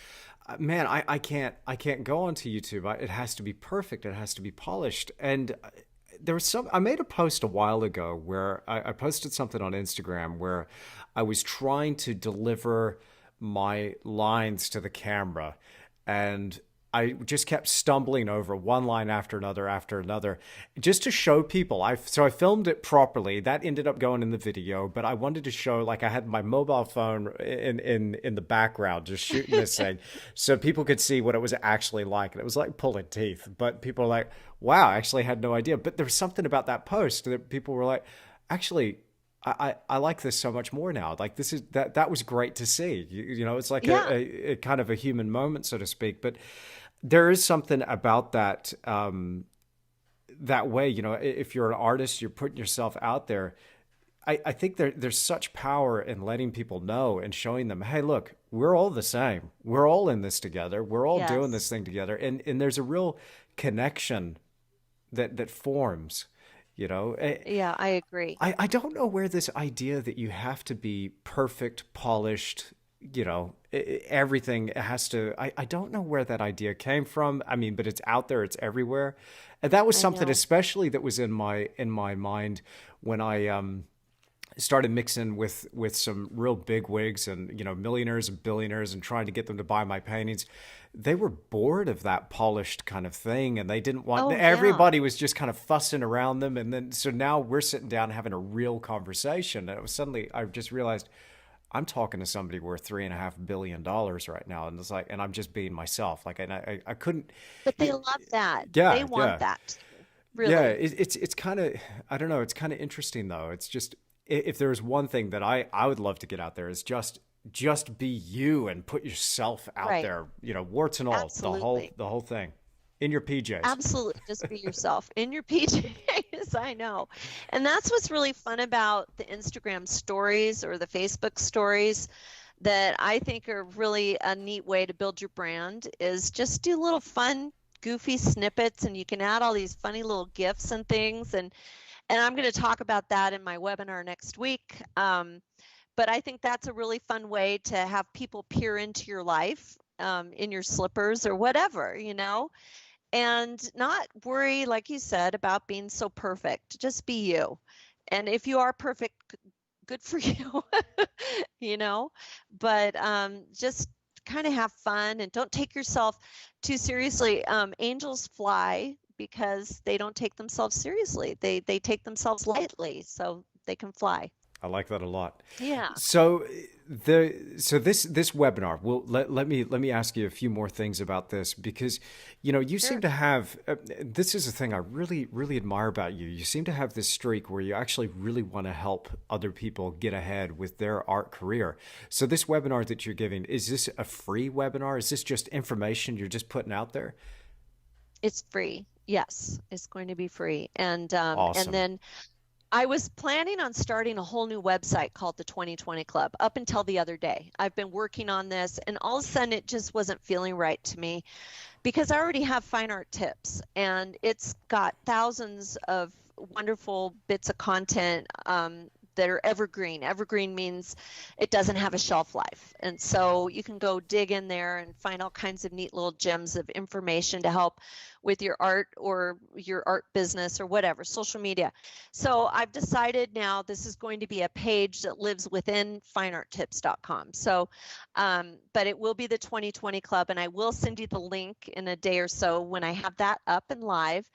man, I can't go onto YouTube. It has to be perfect. It has to be polished. And there was I made a post a while ago where I posted something on Instagram where I was trying to deliver my lines to the camera, and I just kept stumbling over one line after another, just to show people. So I filmed it properly. That ended up going in the video, but I wanted to show, like, I had my mobile phone in the background just shooting this thing, so people could see what it was actually like. And it was like pulling teeth. But people were like, "Wow, I actually had no idea." But there was something about that post that people were like, "Actually, I like this so much more now. Like, this is that was great to see. You know, it's like Yeah. a kind of a human moment, so to speak." But there is something about that that way. You know, if you're an artist, you're putting yourself out there. I think there's such power in letting people know and showing them, hey, look, we're all the same. We're all in this together. We're all doing Yes. this thing together, and there's a real connection that forms. You know, Yeah, I agree. I don't know where this idea that you have to be perfect, polished, you know, everything has to, I don't know where that idea came from. I mean, but it's out there, it's everywhere. And that was I something know. especially that was in my mind when I started mixing with some real big wigs and, you know, millionaires and billionaires, and trying to get them to buy my paintings. They were bored of that polished kind of thing, and they didn't want, Oh, yeah. everybody was just kind of fussing around them. And then so now we're sitting down having a real conversation, and it was suddenly I just realized I'm talking to somebody worth $3.5 billion right now, and it's like, and I'm just being myself. Like, and I couldn't. But they love that. They Yeah, want yeah. that too, Yeah, really. it's kind of, I don't know, it's kind of interesting though. It's just, if there's one thing that I would love to get out there, is just be you and put yourself out Right. there, you know, warts and all, Absolutely. the whole thing, in your PJs. Absolutely. Just be yourself in your PJs. I know. And that's what's really fun about the Instagram stories or the Facebook stories that I think are really a neat way to build your brand, is just do little fun, goofy snippets, and you can add all these funny little GIFs and things. And I'm going to talk about that in my webinar next week. But I think that's a really fun way to have people peer into your life, in your slippers or whatever, and not worry, like you said, about being so perfect. Just be you. And if you are perfect, good for you, you know, but just kind of have fun and don't take yourself too seriously. Angels fly because they don't take themselves seriously. They take themselves lightly, so they can fly. I like that a lot. Yeah, So this webinar, well, let me ask you a few more things about this, because you know, you seem sure. to have this is a thing I really admire about you. You seem to have this streak where you actually really want to help other people get ahead with their art career. So this webinar that you're giving, is this a free webinar? Is this just information you're just putting out there? It's free. Yes, it's going to be free. And Awesome. then I was planning on starting a whole new website called the 2020 Club up until the other day. I've been working on this, and all of a sudden it just wasn't feeling right to me, because I already have fine art tips and it's got thousands of wonderful bits of content, that are evergreen. Evergreen means it doesn't have a shelf life. And so you can go dig in there and find all kinds of neat little gems of information to help with your art or your art business or whatever, social media. So I've decided now this is going to be a page that lives within finearttips.com. So, but it will be the 2020 Club, and I will send you the link in a day or so when I have that up and live.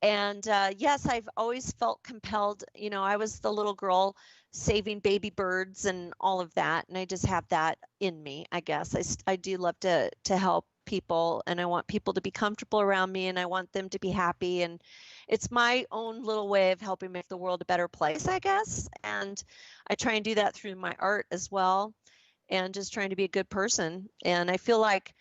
And yes, I've always felt compelled. I was the little girl saving baby birds and all of that, and I just have that in me, I guess. I do love to help people, and I want people to be comfortable around me, and I want them to be happy. And it's my own little way of helping make the world a better place, I guess. And I try and do that through my art as well, and just trying to be a good person. And I feel like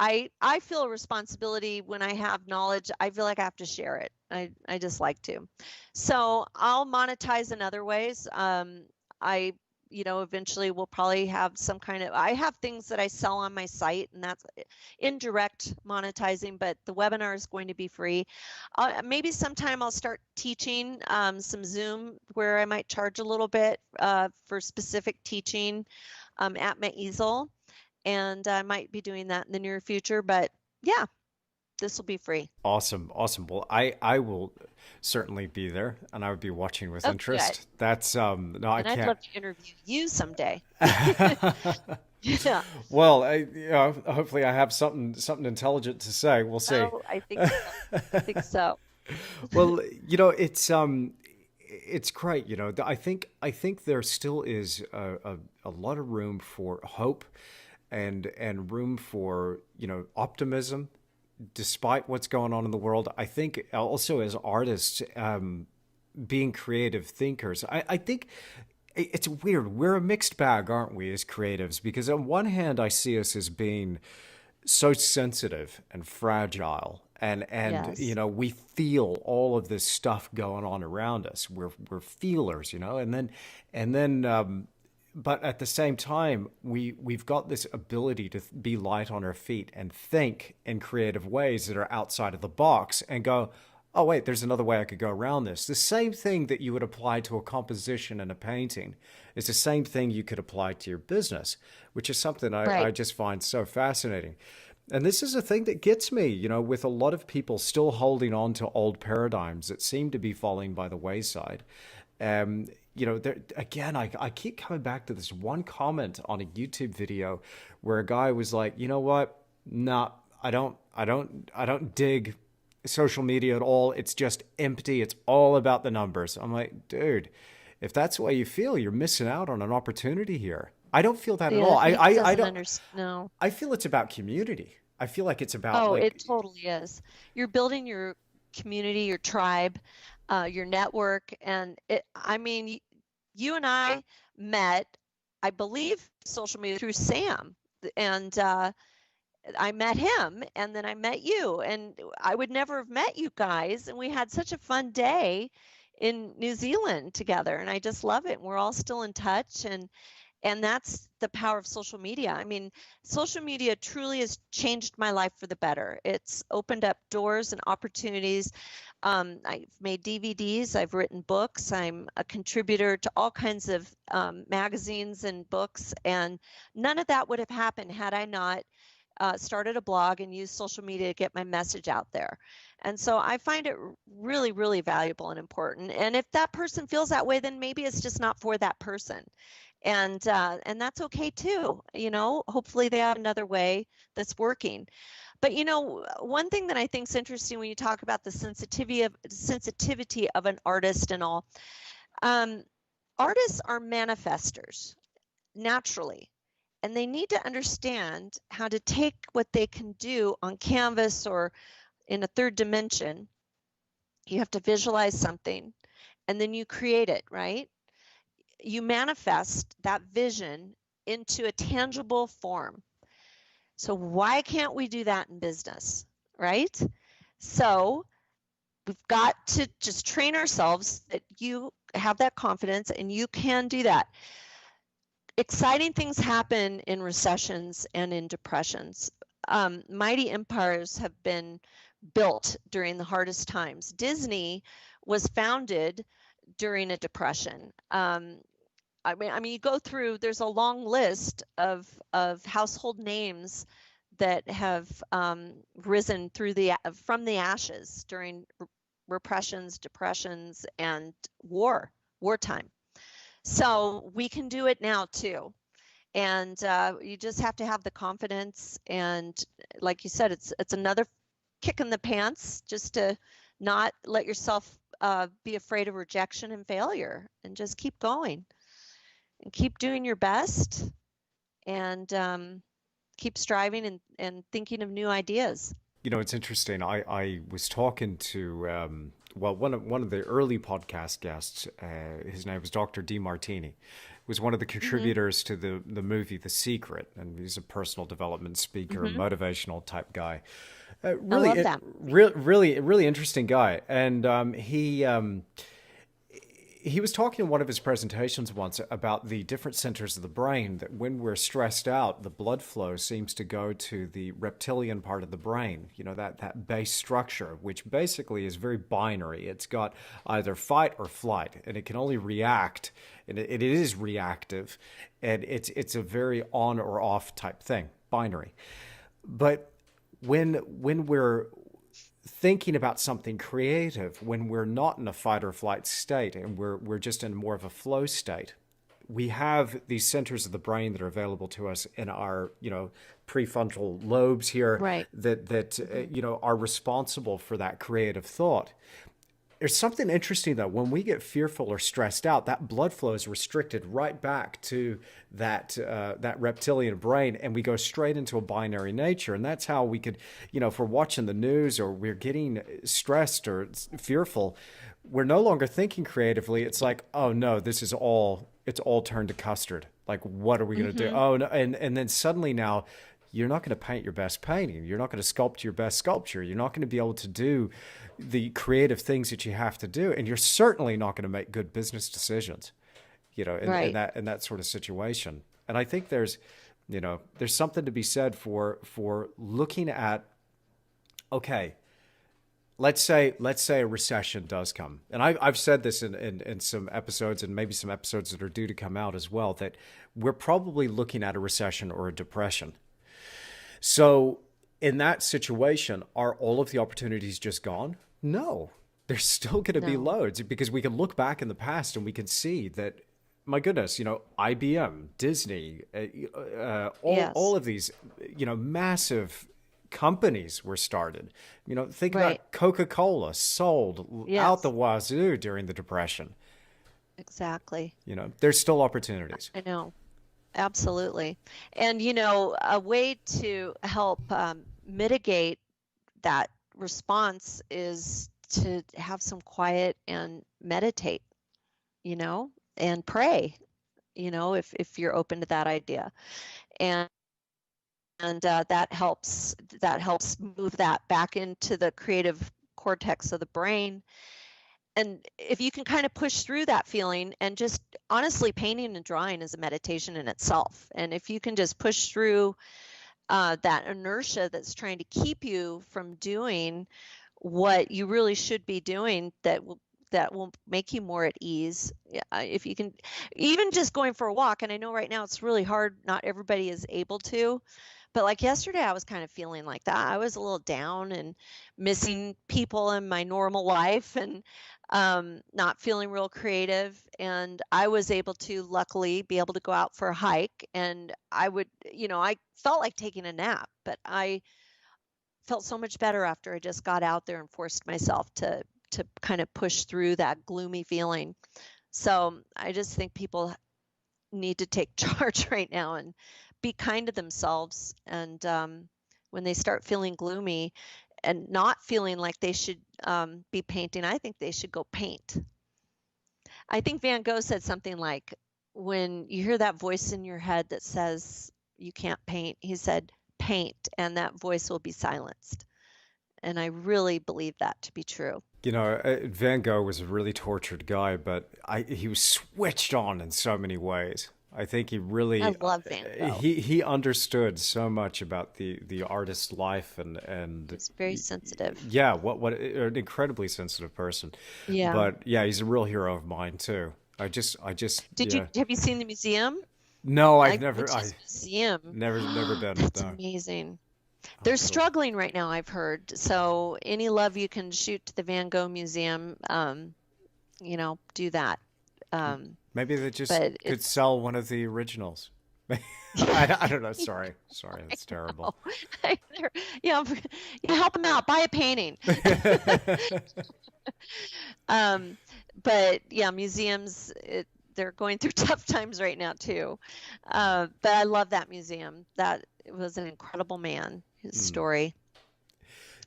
I feel a responsibility when I have knowledge. I feel like I have to share it. I just like to. So I'll monetize in other ways. I eventually will probably have some kind of, I have things that I sell on my site, and that's indirect monetizing, but the webinar is going to be free. Maybe sometime I'll start teaching some Zoom where I might charge a little bit for specific teaching at my easel, and I might be doing that in the near future. But yeah, this will be free. Awesome, awesome. Well, I will certainly be there, and I would be watching with Oh, good. interest. That's no, I And I'd can't. love to interview you someday. Yeah. Well, hopefully I have something intelligent to say. We'll see. Oh, I think so. I think so. Well, it's great. I think there still is a lot of room for hope, and room for optimism, despite what's going on in the world. I think also as artists, being creative thinkers, I think it's weird. We're a mixed bag, aren't we, as creatives? Because on one hand, I see us as being so sensitive and fragile, and Yes. we feel all of this stuff going on around us. We're feelers, and then but at the same time, we've got this ability to be light on our feet and think in creative ways that are outside of the box and go, oh wait, there's another way I could go around this. The same thing that you would apply to a composition and a painting is the same thing you could apply to your business, which is something I Right. just find so fascinating. And this is a thing that gets me, with a lot of people still holding on to old paradigms that seem to be falling by the wayside. There, again, I keep coming back to this one comment on a YouTube video where a guy was like, you know what? Nah, I don't dig social media at all. It's just empty. It's all about the numbers. I'm like, dude, if that's the way you feel, you're missing out on an opportunity here. I don't feel that at all. Yeah, I he I, I doesn't don't. understand. No. I feel it's about community. I feel like it's about Oh, like, it totally is. You're building your community, your tribe, your network, and I mean, you and I met, I believe, social media through Sam, and I met him, and then I met you, and I would never have met you guys, and we had such a fun day in New Zealand together, and I just love it. And we're all still in touch, and that's the power of social media. I mean, social media truly has changed my life for the better. It's opened up doors and opportunities. I've made DVDs, I've written books, I'm a contributor to all kinds of magazines and books, and none of that would have happened had I not started a blog and used social media to get my message out there. And so I find it really, really valuable and important. And if that person feels that way, then maybe it's just not for that person, and that's okay too. Hopefully they have another way that's working. But one thing that I think is interesting when you talk about the sensitivity of an artist and all, um, artists are manifestors naturally, and they need to understand how to take what they can do on canvas or in a third dimension. You have to visualize something, and then you create it, right? You manifest that vision into a tangible form. So why can't we do that in business, right? So we've got to just train ourselves that you have that confidence and you can do that. Exciting things happen in recessions and in depressions. Mighty empires have been built during the hardest times. Disney was founded during a depression. I mean, you go through. There's a long list of household names that have risen through the from the ashes during repressions, depressions, and wartime. So we can do it now too, and you just have to have the confidence. And like you said, it's another kick in the pants just to not let yourself be afraid of rejection and failure, and just keep going and keep doing your best, and keep striving and thinking of new ideas. it's interesting. I was talking to well, one of the early podcast guests. His name was Dr. DeMartini. Was one of the Hmm. contributors to the movie The Secret, and he's a personal development speaker, Hmm. motivational type guy. I Really, love that movie. really interesting guy. And he was talking in one of his presentations once about the different centers of the brain, that when we're stressed out, the blood flow seems to go to the reptilian part of the brain, that base structure, which basically is very binary. It's got either fight or flight, and it can only react, and it is reactive, and it's a very on or off type thing, binary. But when we're thinking about something creative, when we're not in a fight or flight state and we're just in more of a flow state, we have these centers of the brain that are available to us in our, prefrontal lobes here Right. that Hmm. are responsible for that creative thought. There's something interesting though. When we get fearful or stressed out, that blood flow is restricted right back to that reptilian brain, and we go straight into a binary nature. And that's how we could, if we're watching the news or we're getting stressed or fearful, we're no longer thinking creatively. It's like, oh no, it's all turned to custard. Like, what are we going to do? Hmm. Oh no, and then suddenly now you're not going to paint your best painting. You're not going to sculpt your best sculpture. You're not going to be able to do the creative things that you have to do. And you're certainly not going to make good business decisions, in Right. that sort of situation. And I think there's something to be said for looking at, okay, let's say a recession does come. And I've said this in some episodes and maybe some episodes that are due to come out as well, that we're probably looking at a recession or a depression. So, in that situation, are all of the opportunities just gone? No. There's still going to be No. loads because we can look back in the past and we can see that, my goodness, IBM, Disney, all Yes. of these, massive companies were started. Think Right. about Coca-Cola sold out the Yes. wazoo during the Depression. Exactly. There's still opportunities. I know. Absolutely. And a way to help mitigate that response is to have some quiet and meditate, you know, and pray, if you're open to that idea. And that helps move that back into the creative cortex of the brain. And if you can kind of push through that feeling, and just honestly, painting and drawing is a meditation in itself. And if you can just push through that inertia that's trying to keep you from doing what you really should be doing, that will make you more at ease. Yeah, if you can, even just going for a walk. And I know right now it's really hard, not everybody is able to, but like yesterday I was kind of feeling like that. I was a little down and missing people in my normal life, and not feeling real creative. And I was able to luckily be able to go out for a hike, and I felt like taking a nap, but I felt so much better after I just got out there and forced myself to kind of push through that gloomy feeling. So I just think people need to take charge right now and be kind to themselves. And when they start feeling gloomy and not feeling like they should be painting, I think they should go paint. I think Van Gogh said something like, when you hear that voice in your head that says you can't paint, he said, paint, and that voice will be silenced. And I really believe that to be true. Van Gogh was a really tortured guy, but he was switched on in so many ways. I think he I really love Van Gogh. he understood so much about the artist's life and He's very sensitive. yeah, what an incredibly sensitive person. Yeah. But yeah, he's a real hero of mine too. Did you Yeah. have you seen the museum? No, I went to his I've museum. never been. That's No. amazing. Oh, They're cool. struggling right now, I've heard. So any love you can shoot to the Van Gogh Museum, do that. Um, Maybe they just but could it's sell one of the originals. I don't know. Sorry, that's terrible. oh, they're- yeah, help them out. Buy a painting. Um, but yeah, museums, they're going through tough times right now too. But I love that museum. That was an incredible man. His Hmm. story.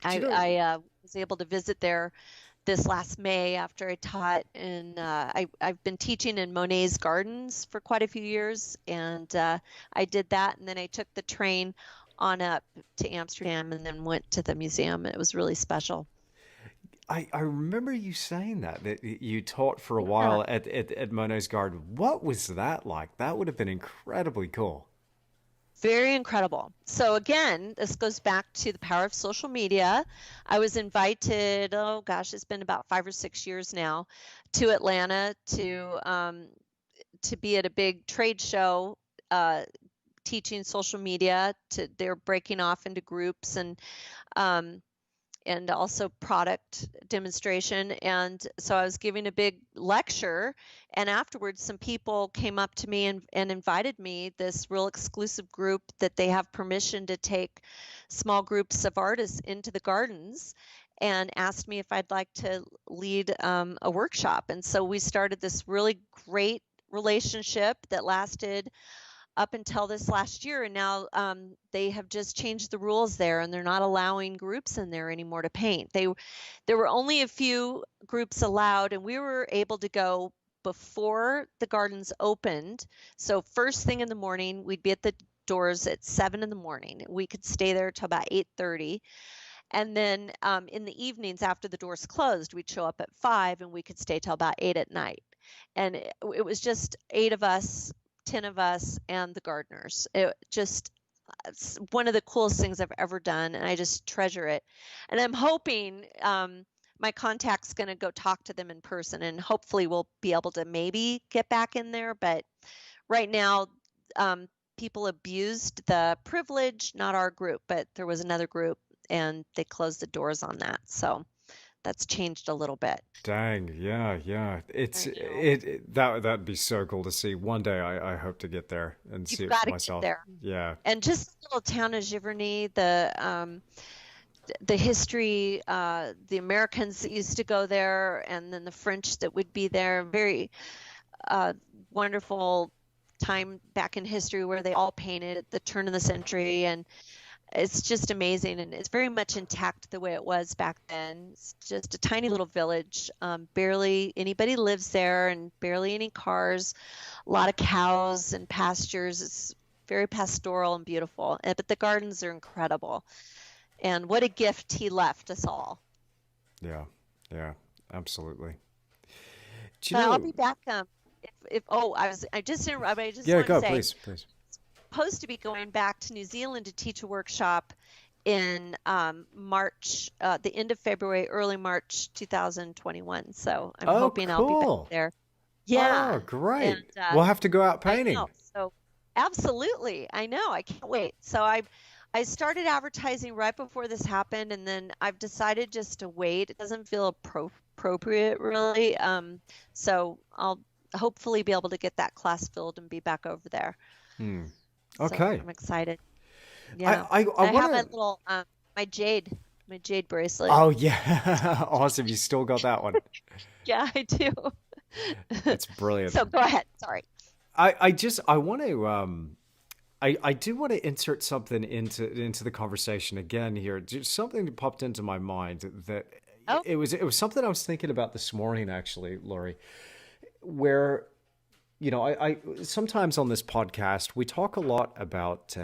Do you I know? I was able to visit there this last May after I taught in I've been teaching in Monet's gardens for quite a few years, and I did that, and then I took the train on up to Amsterdam and then went to the museum. It was really special. I remember you saying that you taught for a Yeah. while at Monet's Garden. What was that like? That would have been incredibly cool. Very incredible. So again, this goes back to the power of social media. I was invited, oh gosh, it's been about 5 or 6 years now, to Atlanta to be at a big trade show, uh, teaching social media. They're breaking off into groups, and um, and also product demonstration. And so I was giving a big lecture, and afterwards some people came up to me and invited me, this real exclusive group that they have permission to take small groups of artists into the gardens, and asked me if I'd like to lead a workshop. And so we started this really great relationship that lasted up until this last year. And now they have just changed the rules there, and they're not allowing groups in there anymore to paint. There were only a few groups allowed, and we were able to go before the gardens opened. So first thing in the morning, we'd be at the doors at 7 in the morning. We could stay there till about 8:30. And then in the evenings after the doors closed, we'd show up at 5, and we could stay till about 8 at night. And it was just 8 of us, 10 of us, and the gardeners. It's one of the coolest things I've ever done, and I just treasure it. And I'm hoping my contact's going to go talk to them in person, and hopefully we'll be able to maybe get back in there. But right now, people abused the privilege, not our group, but there was another group, and they closed the doors on that. So that's changed a little bit. Dang, yeah, yeah. I know. That'd be so cool to see. One day I hope to get there and see You've it for got to get myself. there. Yeah. And just the little town of Giverny, the history, the Americans that used to go there, and then the French that would be there. Very wonderful time back in history where they all painted at the turn of the century, and it's just amazing, and it's very much intact the way it was back then. It's just a tiny little village. Barely anybody lives there, and barely any cars. A lot of cows and pastures. It's very pastoral and beautiful. But the gardens are incredible. And what a gift he left us all. Yeah. Yeah. Absolutely. Do you But I'll know? be back. If I just Yeah, want to go, say, please, please. supposed to be going back to New Zealand to teach a workshop in March, the end of February, early March 2021. So I'm Oh, hoping I'll be back cool. there. Oh, Yeah, and great. We'll have to go out I painting. know. So absolutely, I know. I can't wait. So I started advertising right before this happened, and then I've decided just to wait. It doesn't feel appropriate, really. So I'll hopefully be able to get that class filled and be back over there. Hmm. So Okay. I'm excited. I Yeah. I, I I want have my to. little my jade bracelet. Oh yeah, awesome. You still got that one. Yeah, I do. That's brilliant. So go ahead. Sorry. I want to I do want to insert something into the conversation again here. Just something that popped into my mind that Oh, it was something I was thinking about this morning actually, Lori, where I sometimes on this podcast we talk a lot about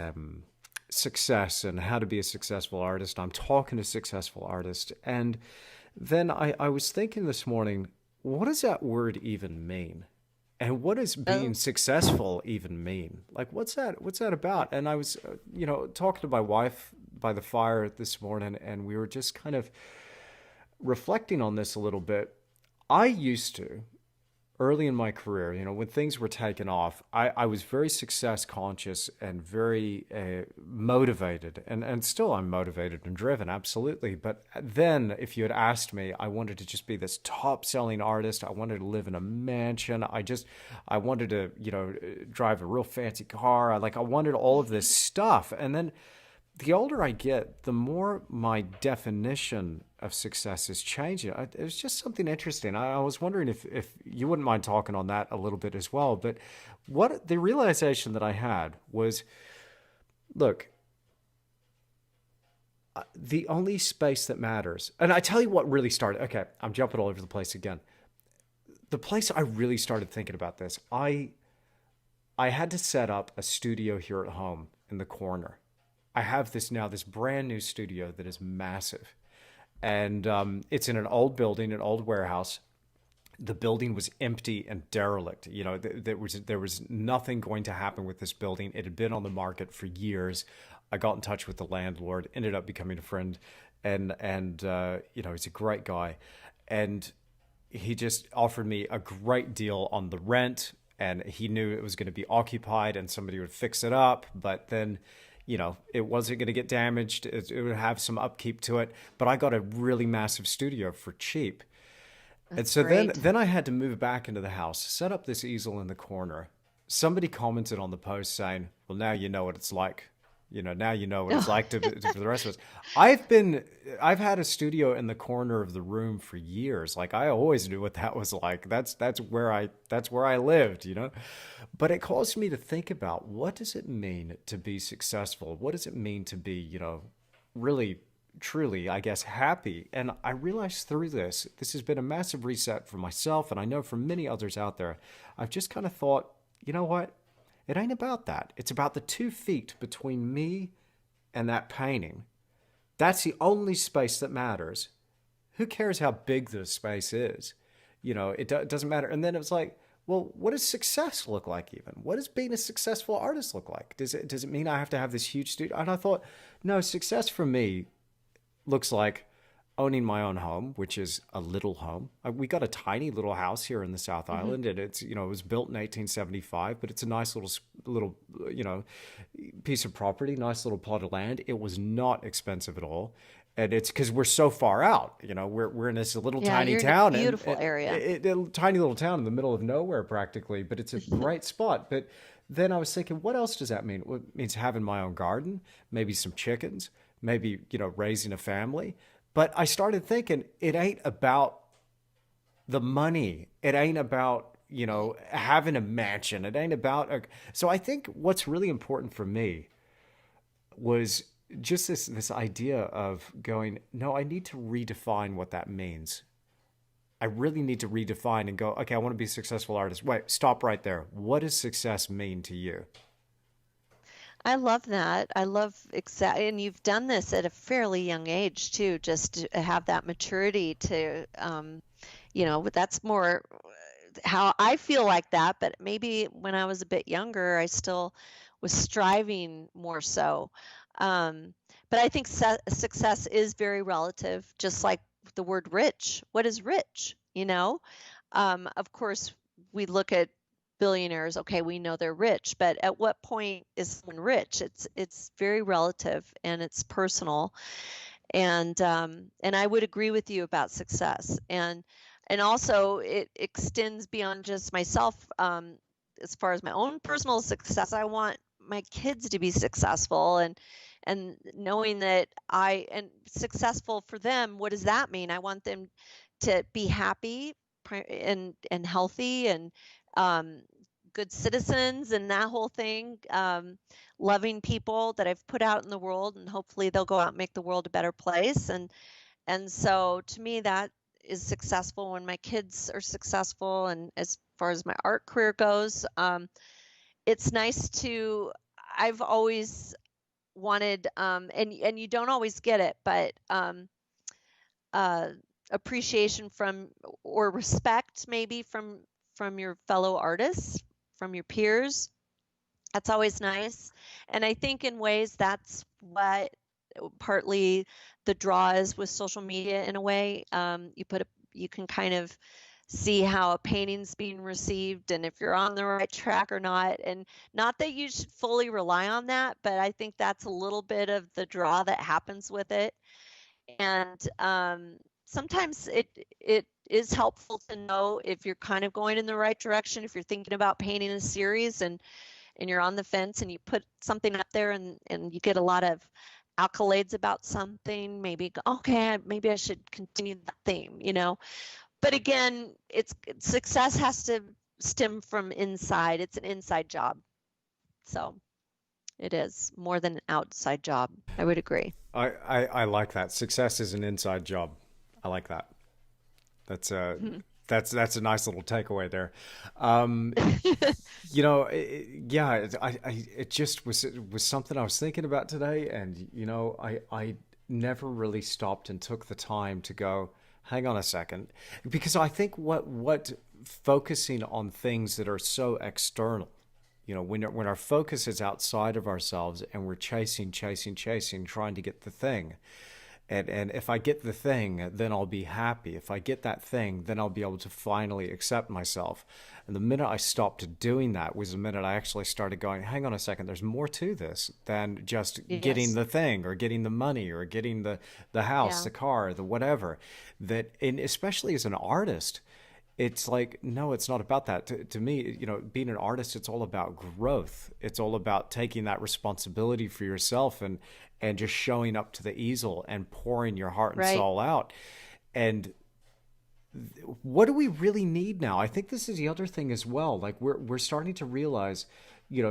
success and how to be a successful artist. I'm talking to successful artists, and then I was thinking this morning, what does that word even mean? And what does being oh, successful even mean? Like, what's that about? And I was, talking to my wife by the fire this morning, and we were just kind of reflecting on this a little bit. I used to, early in my career, when things were taking off, I was very success conscious and very motivated. And still I'm motivated and driven, absolutely. But then if you had asked me, I wanted to just be this top selling artist. I wanted to live in a mansion. I wanted to, drive a real fancy car. I wanted all of this stuff. And then the older I get, the more my definition of success is changing. It was just something interesting. I was wondering if you wouldn't mind talking on that a little bit as well. But what the realization that I had was, look, the only space that matters, and I tell you what really started. Okay, I'm jumping all over the place again. The place I really started thinking about this, I had to set up a studio here at home in the corner. I have this brand new studio that is massive, and it's in an old building, an old warehouse. The building was empty and derelict. There was nothing going to happen with this building. It had been on the market for years. I got in touch with the landlord, ended up becoming a friend, and he's a great guy, and he just offered me a great deal on the rent, and he knew it was going to be occupied and somebody would fix it up. But then it wasn't going to get damaged. It would have some upkeep to it, but I got a really massive studio for cheap. And That's so then, great. then I had to move back into the house, set up this easel in the corner. Somebody commented on the post saying, "Well, now you know what it's like. Now you know what it's like for the rest of us." I've had a studio in the corner of the room for years. Like I always knew what that was like. That's where I lived. But it caused me to think about what does it mean to be successful? What does it mean to be, really truly, I guess, happy. And I realized through this has been a massive reset for myself, and I know for many others out there. I've just kind of thought, you know what? It ain't about that. It's about the 2 feet between me and that painting. That's the only space that matters. Who cares how big the space is? It doesn't matter. And then it was like, well, what does success look like even? What does being a successful artist look like? Does it mean I have to have this huge studio? And I thought, no, success for me looks like owning my own home, which is a little home. We got a tiny little house here in the South Hmm. Island, and it was built in 1875, but it's a nice little piece of property, nice little plot of land. It was not expensive at all, and it's because we're so far out. We're in this little Yeah, tiny you're in a town, and, beautiful and area. a tiny little town in the middle of nowhere practically, but it's a great spot. But then I was thinking, what else does that mean? Well, it means having my own garden, maybe some chickens, maybe raising a family. But I started thinking it ain't about the money. It ain't about, having a mansion. It ain't about so I think what's really important for me was just this idea of going, no, I need to redefine what that means. I really need to redefine and go, okay, I want to be a successful artist. Wait, stop right there. What does success mean to you? I love that. I love and you've done this at a fairly young age too, just to have that maturity to, but that's more how I feel like that. But maybe when I was a bit younger, I still was striving more so. Um, but I think success is very relative, just like the word rich. What is rich? Of course, we look at billionaires. Okay, we know they're rich, but at what point is someone rich? It's very relative and it's personal. And I would agree with you about success. And also it extends beyond just myself. As far as my own personal success, I want my kids to be successful, and knowing that I and successful for them. What does that mean? I want them to be happy and healthy and um, good citizens and that whole thing. Loving people that I've put out in the world, and hopefully they'll go out and make the world a better place. And so to me, that is successful when my kids are successful. And as far as my art career goes, it's nice to. I've always wanted, and you don't always get it, but uh, appreciation from or respect maybe from your fellow artists, from your peers. That's always nice. And I think in ways that's what partly the draw is with social media in a way. You can kind of see how a painting's being received and if you're on the right track or not. And not that you should fully rely on that, but I think that's a little bit of the draw that happens with it. And sometimes it is helpful to know if you're kind of going in the right direction, if you're thinking about painting a series and you're on the fence and you put something up there and you get a lot of accolades about something, maybe okay, maybe I should continue that theme. But again, it's success has to stem from inside. It's an inside job. So it is more than an outside job. I would agree. I like that. Success is an inside job. I like that. That's a that's a nice little takeaway there. Um, yeah, it just was something I was thinking about today, and I never really stopped and took the time to go, hang on a second, because I think what focusing on things that are so external, when our focus is outside of ourselves and we're chasing, trying to get the thing, And if I get the thing, then I'll be happy. If I get that thing, then I'll be able to finally accept myself. And the minute I stopped doing that was the minute I actually started going, hang on a second, there's more to this than just getting Yes. the thing or getting the money or getting the house, Yeah. the car, the whatever. And especially as an artist, it's like, no, it's not about that. To me, being an artist, it's all about growth. It's all about taking that responsibility for yourself and just showing up to the easel and pouring your heart and Right. soul out. And what do we really need now? I think this is the other thing as well. Like we're starting to realize,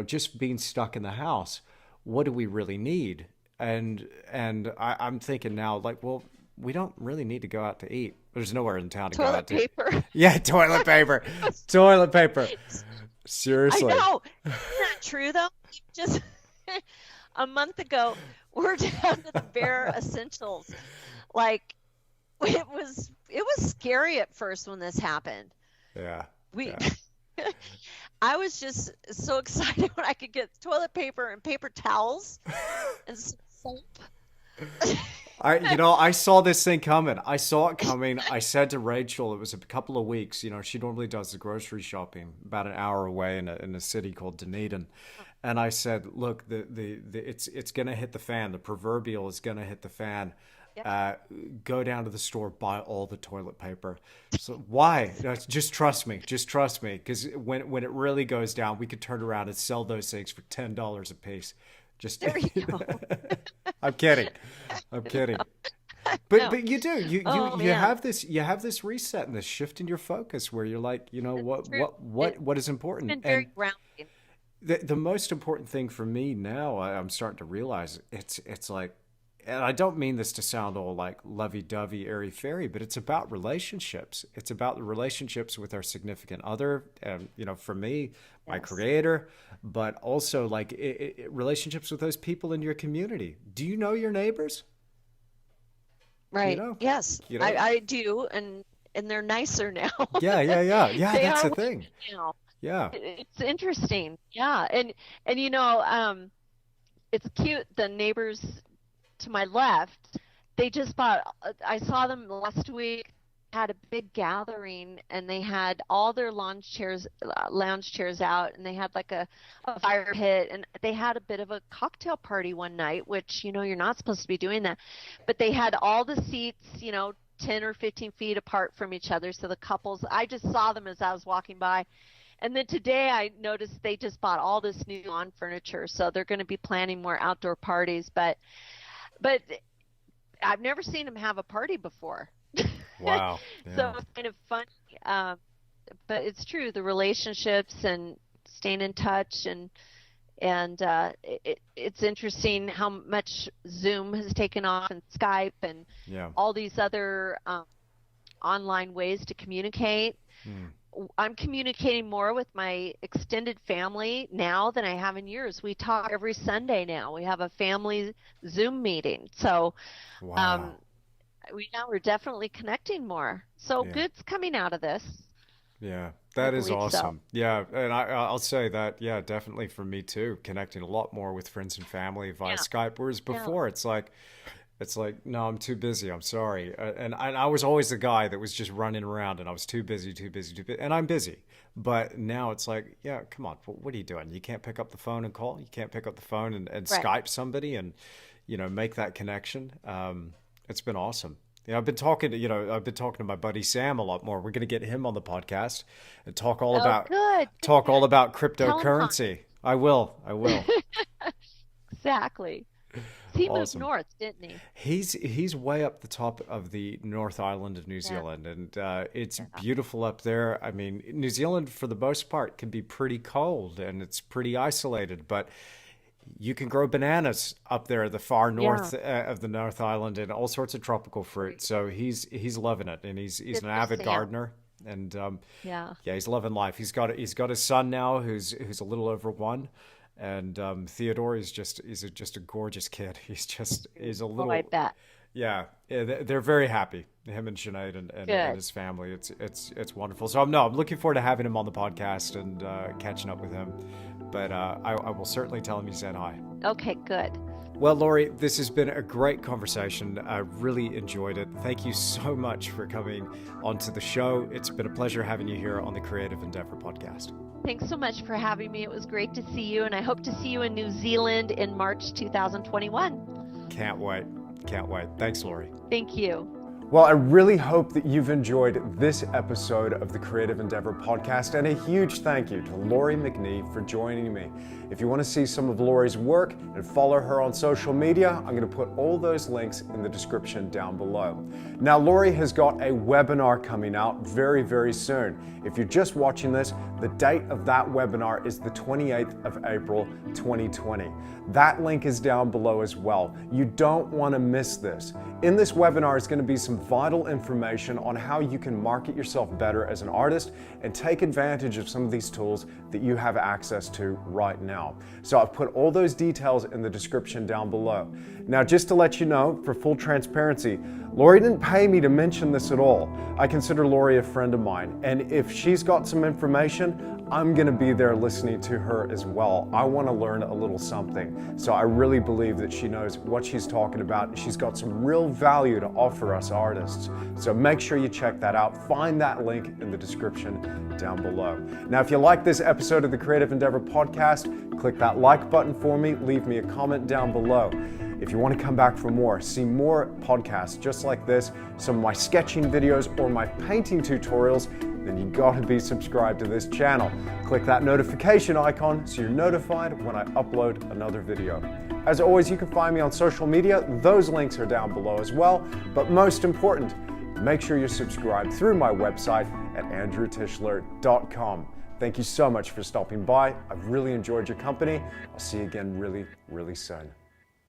just being stuck in the house, what do we really need? I'm thinking now, like, well, we don't really need to go out to eat. There's nowhere in town to go out Toilet to eat. paper. Yeah, toilet paper. Toilet paper. I Seriously. know. Isn't that true though? Just a month ago, we're down to the bare essentials. Like it was scary at first when this happened. Yeah. We Yeah. I was just so excited when I could get toilet paper and paper towels and some soap. I saw this thing coming. I saw it coming. I said to Rachel, it was a couple of weeks. She normally does the grocery shopping about an hour away in a city called Dunedin, and I said, look, it's gonna hit the fan. The proverbial is gonna hit the fan. Yep. Go down to the store, buy all the toilet paper. So why? Just trust me. Just trust me. Because when it really goes down, we could turn around and sell those things for $10 a piece. Just There you go. I'm kidding. I'm kidding. No. But you do. You Oh you man, have this reset and this shift in your focus where you're like, it's what true. what is It's important? been very And grounding. the most important thing for me now, I'm starting to realize it's like, and I don't mean this to sound all like lovey-dovey, airy-fairy, but it's about relationships. It's about the relationships with our significant other, and for me, my Yes. creator, but also like relationships with those people in your community. Do you know your neighbors? You Right. know, Yes, you I know. I do, and they're nicer now. Yeah, yeah, yeah, yeah. They That's are the with thing. me now. Yeah, It's interesting. Yeah, and it's cute. The neighbors to my left, they just bought, I saw them last week, had a big gathering and they had all their lounge chairs out and they had like a fire pit and they had a bit of a cocktail party one night, which, you're not supposed to be doing that. But they had all the seats, 10 or 15 feet apart from each other. So the couples, I just saw them as I was walking by. And then today I noticed they just bought all this new lawn furniture. So they're going to be planning more outdoor parties. But I've never seen them have a party before. wow, So yeah, it's kind of funny. Um, but it's true, the relationships and staying in touch and it's interesting how much Zoom has taken off and Skype and yeah. all these other online ways to communicate. Hmm. I'm communicating more with my extended family now than I have in years. We talk every Sunday now. We have a family Zoom meeting. So um, Wow, we're definitely connecting more. So yeah. good's coming out of this. Yeah, I that is believe so. awesome. Yeah, and I'll say that, yeah, definitely for me too, connecting a lot more with friends and family via Yeah. Skype. Whereas Yeah. before, it's like, no, I'm too busy. I'm sorry. And I was always the guy that was just running around, and I was too busy, too busy, too busy. And I'm busy, but now it's like, yeah, come on, what are you doing? You can't pick up the phone and call. You can't pick up the phone and Right. Skype somebody and make that connection. It's been awesome. I've been talking to my buddy Sam a lot more. We're going to get him on the podcast and talk all Oh, about good. Good, talk all good. about Tell him hi. cryptocurrency. I will. I will. Exactly. He moved Awesome. north, didn't he? He's way up the top of the North Island of New Yeah. Zealand, and it's Yeah. beautiful up there. I mean, New Zealand for the most part can be pretty cold and it's pretty isolated, but you can grow bananas up there, the far Yeah. north of the North Island, and all sorts of tropical fruit. Great. So he's loving it, and he's Good an for avid Sam. gardener, and Yeah. yeah, he's loving life. He's got a son now who's a little over one, and Theodore is just a gorgeous kid. He's a Oh, I little. bet. Yeah, yeah, they're very happy. Him and Sinead and Good. his family. It's wonderful. So I'm looking forward to having him on the podcast and catching up with him. But I will certainly tell him you said hi. Okay, good. Well, Laurie, this has been a great conversation. I really enjoyed it. Thank you so much for coming onto the show. It's been a pleasure having you here on the Creative Endeavour podcast. Thanks so much for having me. It was great to see you, and I hope to see you in New Zealand in March 2021. Can't wait. Can't wait. Thanks, Laurie. Thank you. Well, I really hope that you've enjoyed this episode of the Creative Endeavour podcast, and a huge thank you to Laurie McNEE for joining me. If you want to see some of Laurie's work and follow her on social media, I'm going to put all those links in the description down below. Now, Laurie has got a webinar coming out very, very soon. If you're just watching this, the date of that webinar is the 28th of April, 2020. That link is down below as well. You don't want to miss this. In this webinar is going to be some vital information on how you can market yourself better as an artist and take advantage of some of these tools that you have access to right now. So I've put all those details in the description down below. Now, just to let you know, for full transparency, Laurie didn't pay me to mention this at all. I consider Laurie a friend of mine, and if she's got some information, I'm going to be there listening to her as well. I want to learn a little something. So I really believe that she knows what she's talking about. She's got some real value to offer us artists. So make sure you check that out. Find that link in the description down below. Now, if you like this episode of the Creative Endeavour podcast, click that like button for me. Leave me a comment down below. If you want to come back for more, see more podcasts just like this, some of my sketching videos or my painting tutorials, then you got to be subscribed to this channel. Click that notification icon so you're notified when I upload another video. As always, you can find me on social media. Those links are down below as well. But most important, make sure you're subscribed through my website at andrewtischler.com. Thank you so much for stopping by. I've really enjoyed your company. I'll see you again really, really soon.